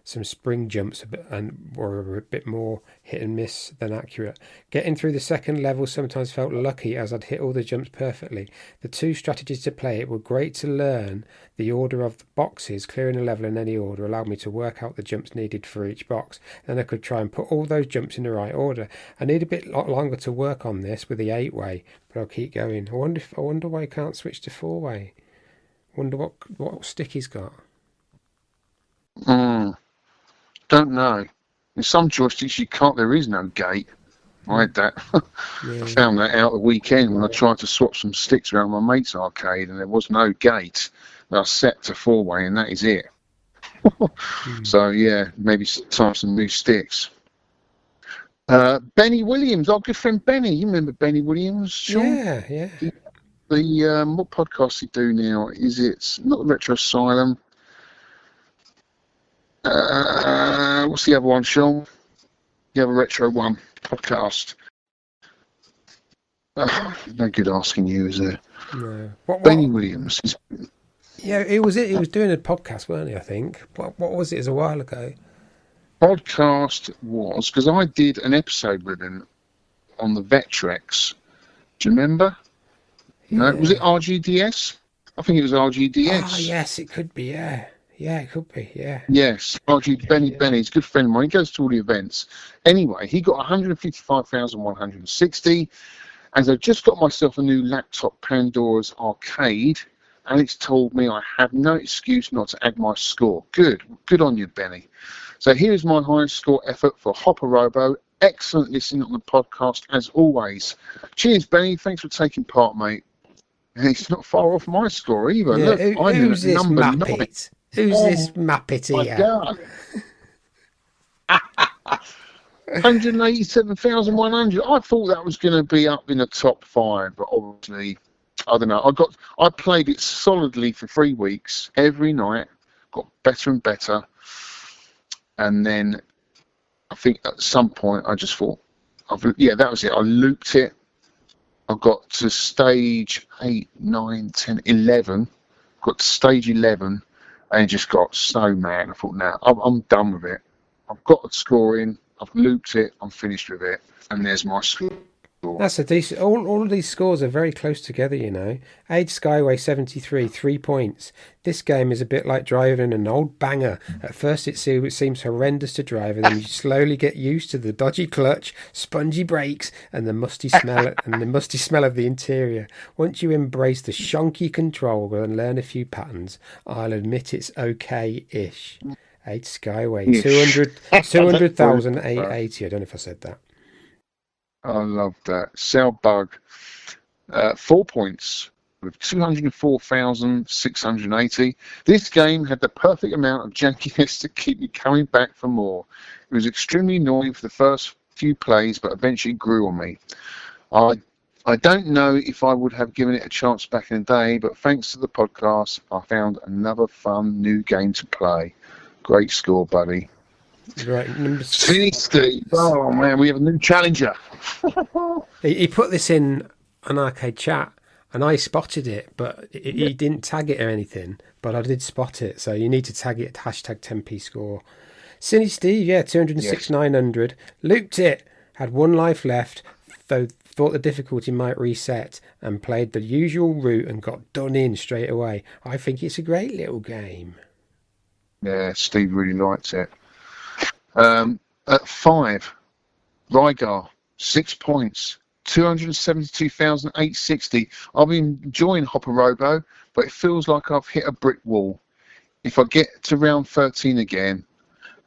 spring jumps and were a bit more hit and miss than accurate. Getting through the second level sometimes felt lucky as I'd hit all the jumps perfectly. The 2 strategies to play it were great to learn. The order of the boxes, clearing a level in any order, allowed me to work out the jumps needed for each box. Then I could try and put all those jumps in the right order. I need a bit longer to work on this with the 8-way, but I'll keep going. I wonder why I can't switch to 4-way. Wonder what stick he's got. Don't know. In some joysticks, there is no gate. I had that. Yeah. I found that out the weekend when I tried to swap some sticks around my mate's arcade, and there was no gate. I set to 4-way, and that is it. So yeah, maybe try some new sticks. Benny Williams, our good friend Benny. You remember Benny Williams, Shaun? Yeah. What podcast he do now? Is it not the Retro Asylum? What's the other one, Shaun? The other Retro One podcast. No good asking you, is there? No. Benny Williams. Yeah, it was it. He was doing a podcast, weren't he? I think. What was it? It was a while ago. Podcast was because I did an episode with him on the Vectrex. Do you remember? Yeah. No, was it RGDS? I think it was RGDS. Ah, yes, it could be. Yeah, it could be. Yeah. Yes, Benny. He's a good friend of mine. He goes to all the events. Anyway, he got 155,160, and I just got myself a new laptop, Pandora's Arcade, and it's told me I have no excuse not to add my score. Good on you, Benny. So here's my highest score effort for Hopper Robo. Excellent listening on the podcast as always. Cheers, Benny. Thanks for taking part, mate. And it's not far off my score either. Yeah, Look, I'm who's in this number 9. Muppet? Who's this Muppet here? My God. 187,100. I thought that was going to be up in the top 5, but obviously, I don't know. I played it solidly for 3 weeks every night. Got better and better, and then I think at some point I just thought, that was it. I looped it. I got to stage 8, 9, 10, 11. Got to stage 11, and just got so mad. I thought, now I'm done with it. I've got the score in. I've looped it. I'm finished with it, and there's my score. That's a decent. All of these scores are very close together, you know. Age Skyway 73, 3 points. This game is a bit like driving an old banger. At first it seems horrendous to drive, and then you slowly get used to the dodgy clutch, spongy brakes, and the musty smell of the interior. Once you embrace the shonky controller and learn a few patterns, I'll admit it's okay-ish. Age Skyway 200,880. I don't know if I said that. I love that. Cell Bug, 4 points with 204,680. This game had the perfect amount of jankiness to keep me coming back for more. It was extremely annoying for the first few plays, but eventually grew on me. I don't know if I would have given it a chance back in the day, but thanks to the podcast, I found another fun new game to play. Great score, buddy. Right, Steve. Oh man, we have a new challenger. He put this in an arcade chat, and I spotted it, but he didn't tag it or anything. But I did spot it, so you need to tag it. Hashtag 10p score. Cine Steve, 206,900. Looped it. Had 1 life left, though thought the difficulty might reset, and played the usual route and got done in straight away. I think it's a great little game. Yeah, Steve really likes it. At 5, Rygar, 6 points, 272,860. I've been enjoying Hopper Robo, but it feels like I've hit a brick wall. If I get to round 13 again,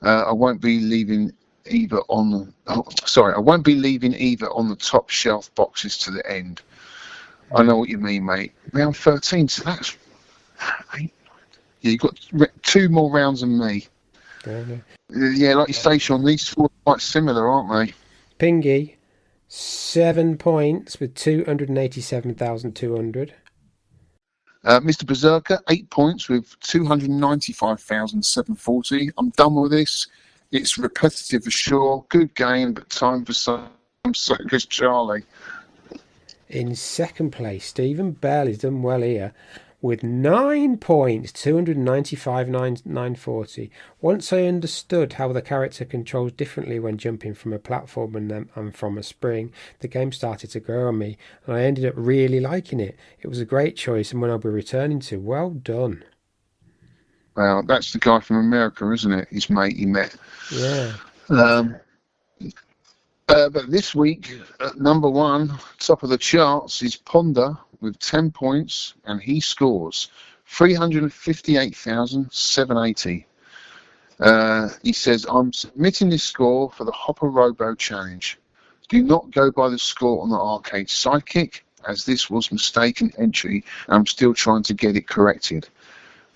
I won't be leaving either on the top shelf boxes to the end. I know what you mean, mate. Round 13, so that's 8. Yeah, you've got 2 more rounds than me. Yeah, like you say, Shaun, these 4 are quite similar, aren't they? Pingy, 7 points with 287,200. Mr. Berserker, 8 points with 295,740. I'm done with this. It's repetitive for sure. Good game, but time for some circus Charlie. In second place, Stephen Bell has done well here with 9 points, 295,940. Once I understood how the character controls differently when jumping from a platform and from a spring, the game started to grow on me, and I ended up really liking it. It was a great choice and one I'll be returning to. Well done. Well, that's the guy from America, isn't it? His mate he met. Yeah. But this week, at number 1, top of the charts, is Ponder with 10 points, and he scores 358,780. He says, I'm submitting this score for the Hopper Robo challenge. Do not go by the score on the arcade SIDEKICK, as this was mistaken entry, and I'm still trying to get it corrected.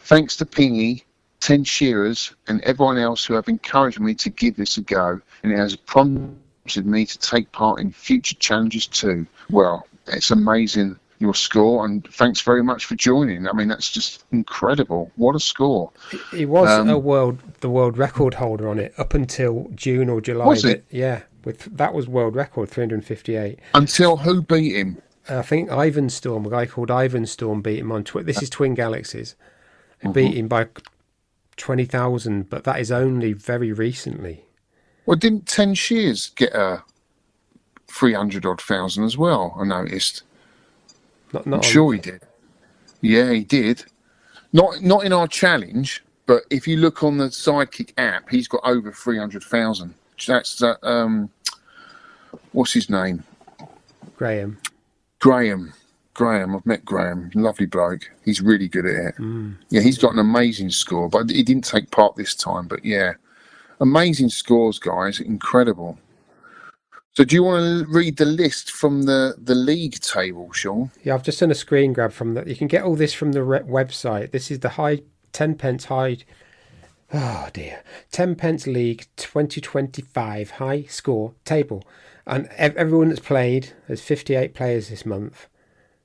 Thanks to Pingy, 10 Shearers, and everyone else who have encouraged me to give this a go, and it has prompted me to take part in future challenges too. Well, it's amazing, your score, and thanks very much for joining. I mean, that's just incredible. What a score. He was the world record holder on it up until June or July. Was it? Yeah, that was world record, 358. Until who beat him? I think Ivan Storm, a guy called Ivan Storm, beat him on this is Twin Galaxies. He beat him by 20,000, but that is only very recently. Well, didn't 10 Shears get a 300 odd thousand as well? I noticed. I'm sure he did. Yeah, he did. Not in our challenge, but if you look on the SIDEKICK app, he's got over 300,000. That's what's his name? Graham. I've met Graham. Lovely bloke. He's really good at it. Yeah, he's got an amazing score, but he didn't take part this time. But yeah, amazing scores, guys. Incredible. So do you want to read the list from the league table, Shaun? Yeah, I've just done a screen grab from that. You can get all this from the website. This is the 10 pence high. Oh dear. 10 pence league 2025 high score table. And everyone that's played, there's 58 players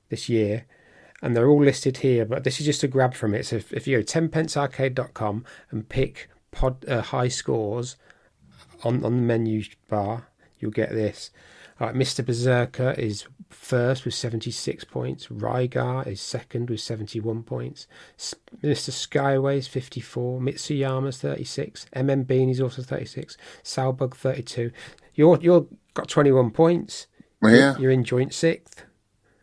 this year, and they're all listed here, but this is just a grab from it. So if you go 10pencearcade.com and pick high scores on the menu bar, you'll get this. All right, Mr. Berserker is first with 76 points. Rygar is second with 71 points. Mr. Skyway is 54. Mitsuyama's 36. MM Bean is also 36. Salbug 32. You're got 21 points. Yeah. You're in joint sixth.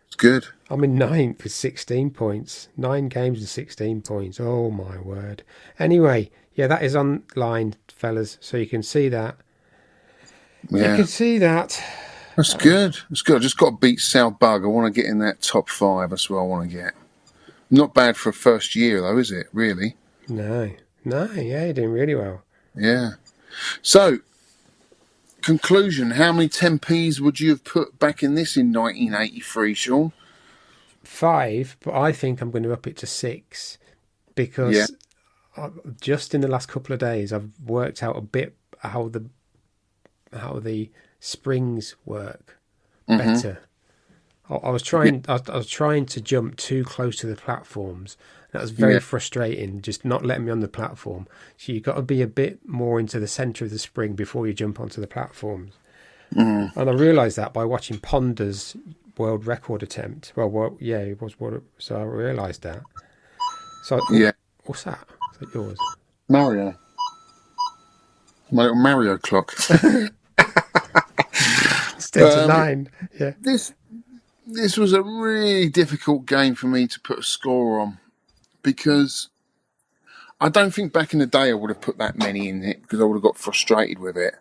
It's good. I'm in ninth with 16 points. 9 games and 16 points. Oh, my word. Anyway, yeah, that is online, fellas, so you can see that. Yeah. You can see that. That's good. It's good. I just got to beat Salbug. I want to get in that top 5. That's what I want to get. Not bad for a first year, though, is it? Really? No, yeah, you're doing really well. Yeah. So, conclusion, how many 10p's would you have put back in this in 1983, Shaun? 5, but I think I'm going to up it to 6 because just in the last couple of days I've worked out a bit how the springs work better. I was trying to jump too close to the platforms. That was very frustrating, just not letting me on the platform. So you've got to be a bit more into the centre of the spring before you jump onto the platforms. And I realised that by watching Ponder's world record attempt. It was what. So I realised that. So what's that? Is that yours? Mario. My little Mario clock. It's 10 to 9. Yeah. This was a really difficult game for me to put a score on because I don't think back in the day I would have put that many in it because I would have got frustrated with it.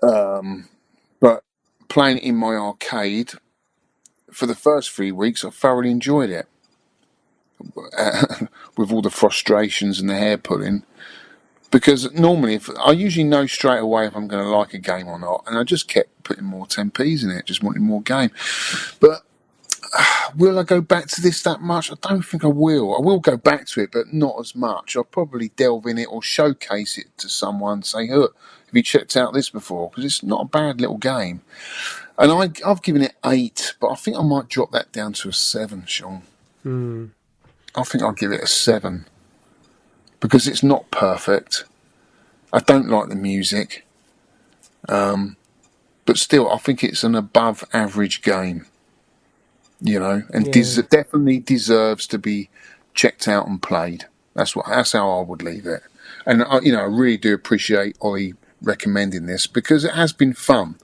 But playing it in my arcade for the first 3 weeks, I thoroughly enjoyed it. With all the frustrations and the hair pulling. Because normally, I usually know straight away if I'm going to like a game or not, and I just kept putting more 10p's in it, just wanting more game. But will I go back to this that much? I don't think I will. I will go back to it, but not as much. I'll probably delve in it or showcase it to someone, say, "Look, have you checked out this before?" Because it's not a bad little game. And I've given it 8, but I think I might drop that down to a 7, Shaun. I think I'll give it a 7. Because it's not perfect. I don't like the music. But still, I think it's an above average game. You know, and definitely deserves to be checked out and played. That's how I would leave it. And I really do appreciate Ollie recommending this because it has been fun.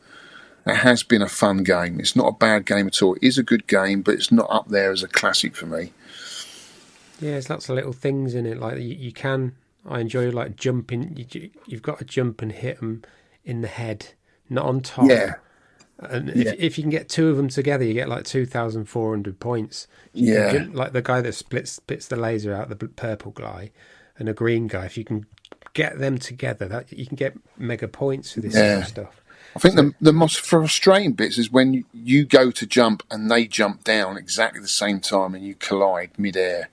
It has been a fun game. It's not a bad game at all. It is a good game, but it's not up there as a classic for me. Yeah, there's lots of little things in it. Like you can, I enjoy like jumping. You've got to jump and hit them in the head, not on top. Yeah. And if you can get 2 of them together, you get like 2,400 points. Like the guy that splits the laser out, the purple guy, and a green guy. If you can get them together. That you can get mega points for this sort of stuff. I think the most frustrating bits is when you go to jump and they jump down exactly the same time and you collide mid-air,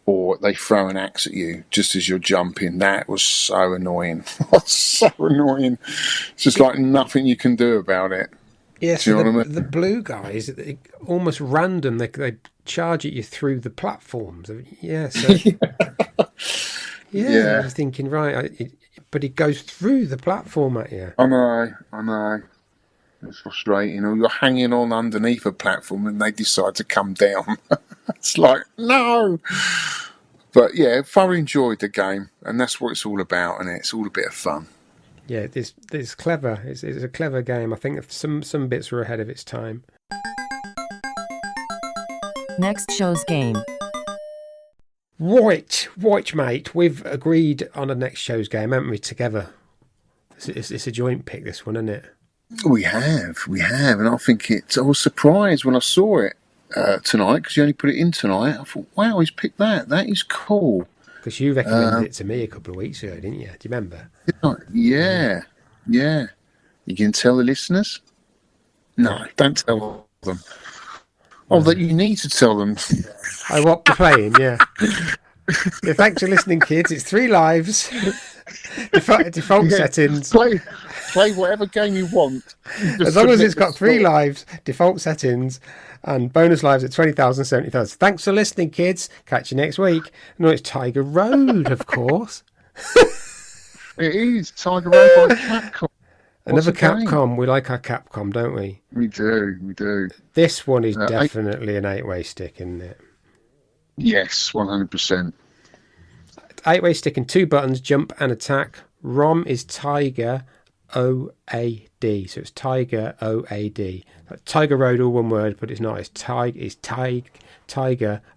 or they throw an axe at you just as you're jumping. That was so annoying. So annoying. It's just like nothing you can do about it. Yeah, do you know what I mean? The blue guys, almost random, they charge at you through the platforms. Yeah, so... Yeah, I was thinking, right, but it goes through the platform at you. I know. It's frustrating. Or you're hanging on underneath a platform and they decide to come down. It's like, no! But yeah, thoroughly enjoyed the game, and that's what it's all about, and it's all a bit of fun. Yeah, it's clever. It's a clever game. I think some bits were ahead of its time. Next show's game. Right, mate. We've agreed on a next show's game, haven't we, together? It's a joint pick, this one, isn't it? We have, and I think I was surprised when I saw it tonight, because you only put it in tonight. I thought, wow, he's picked that. That is cool. Because you recommended it to me a couple of weeks ago, didn't you? Do you remember? Yeah. You can tell the listeners? No, don't tell them. Oh, that you need to tell them. What we're playing, yeah. Thanks for listening, kids. It's 3 lives. Default settings. Play whatever game you want. As long as it's got 3 lives, default settings, and bonus lives at 20,000, 70,000. Thanks for listening, kids. Catch you next week. No, it's Tiger Road, of course. It is Tiger Road by Capcom. Another Capcom. We like our Capcom, don't we? We do. This one is definitely an 8-way stick, isn't it? Yes, 100%. 8-way stick and 2 buttons, jump and attack. ROM is Tiger OAD. So it's Tiger OAD. Like Tiger Road, all one word, but it's not. It's Tiger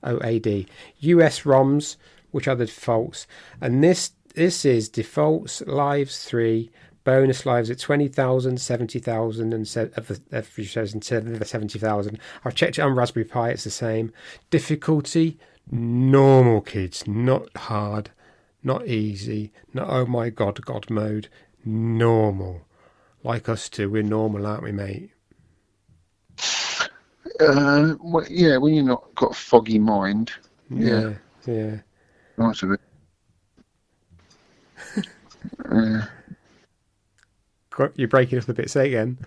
OAD. US ROMs, which are the defaults. And this is defaults, lives 3, bonus lives at 20,000, 70,000, and 70,000. I've checked it on Raspberry Pi, it's the same. Difficulty, normal, kids, not hard, not easy, not oh my god mode, normal. Like us two, we're normal, aren't we, mate? Well, yeah, when you're not got a foggy mind. Yeah. Nice of it. You're breaking up a bit. Say again.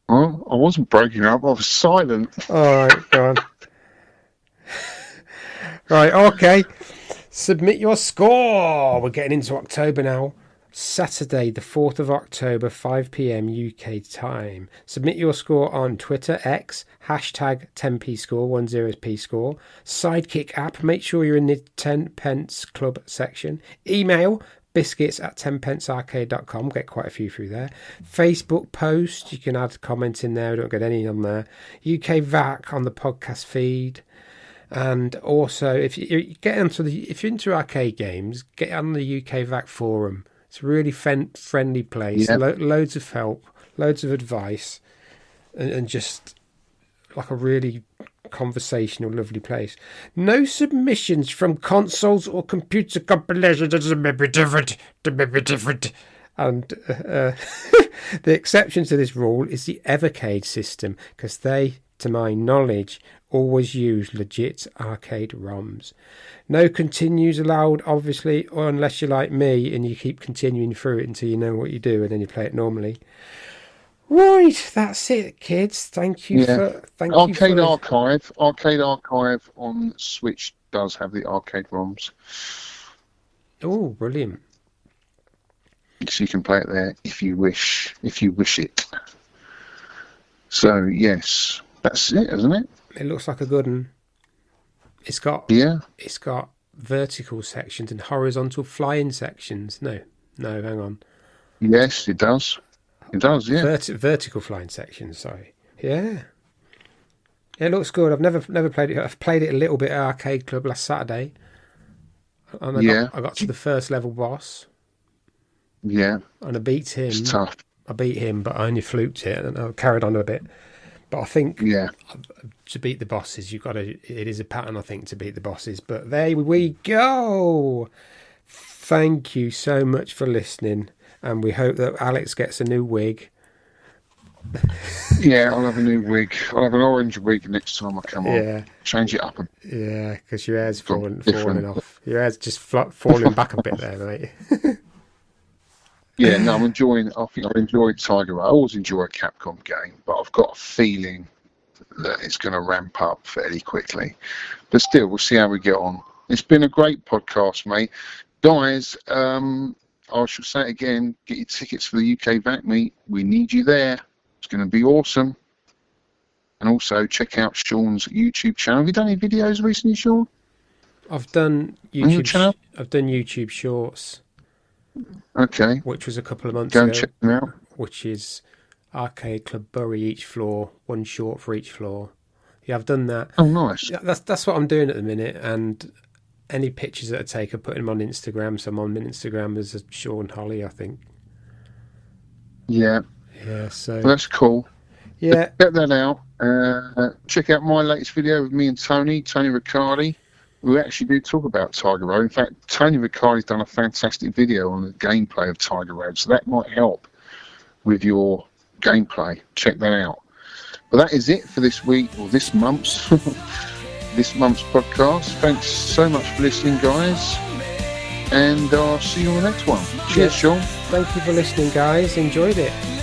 Well, I wasn't breaking up. I was silent. All right, go on. Right, okay. Submit your score. We're getting into October now. Saturday, the 4th of October, 5 p.m. UK time. Submit your score on Twitter, X, hashtag 10pscore, 10pscore. Sidekick app, make sure you're in the 10 pence club section. Email, biscuits@10pencearcade.com. Get quite a few through there. Facebook post, you can add comments in there. We don't get any on there. UKVAC on the podcast feed. And also, if you're into arcade games, get on the UKVAC forum. It's a really friendly place. Yep. Loads of help, loads of advice, and just like a really conversational, lovely place. No submissions from consoles or computer compilations. It may be different. And the exception to this rule is the EVERCADE system, because they, to my knowledge, always use legit arcade ROMs. No continues allowed, obviously, or unless you're like me and you keep continuing through it until you know what you do and then you play it normally. Right, that's it, kids. Thank you for... Arcade Archive on Switch does have the arcade ROMs. Oh, brilliant. So you can play it there if you wish it. So, yes, that's it, isn't it? It looks like a good one. It's got vertical sections and horizontal flying sections. No, hang on. Yes, it does. It does, yeah. Vertical flying sections, sorry. Yeah. It looks good. I've never played it. I've played it a little bit at Arcade Club last Saturday. And I got to the first level boss. Yeah. And I beat him. It's tough. I beat him, but I only fluked it and I carried on a bit. But I think to beat the bosses, it is a pattern, I think, to beat the bosses. But there we go. thank you so much for listening, and we hope that Alex gets a new wig. Yeah, I'll have a new wig. I'll have an orange wig next time I come on. Change it up. Yeah, because your hair's falling off. Your hair's just falling back a bit there, mate. Yeah, no, I think I enjoyed Tiger Road. I always enjoy a Capcom game, but I've got a feeling that it's going to ramp up fairly quickly. But still, we'll see how we get on. It's been a great podcast, mate. Guys, I shall say it again, get your tickets for the UKVAC meet. We need you there. It's going to be awesome. And also check out Shaun's YouTube channel. Have you done any videos recently, Shaun? I've done YouTube. I've done YouTube Shorts. Okay. Which was a couple of months ago. Go and check them out. Which is Arcade Club Bury each floor, one short for each floor. Yeah, I've done that. Oh, nice. Yeah, that's what I'm doing at the minute. And any pictures that I take, I put them on Instagram. So I'm on Instagram as a Shaun Holly, I think. Yeah. Yeah, so... Well, that's cool. Yeah. Check that out. Check out my latest video with me and Tony Riccardi. We actually do talk about Tiger Road. In fact, Tony Riccardi's done a fantastic video on the gameplay of Tiger Road, so that might help with your gameplay. Check that out. But that is it for this week, or this month's podcast. Thanks so much for listening, guys. And I'll see you on the next one. Cheers, Shaun. Thank you for listening, guys. Enjoyed it.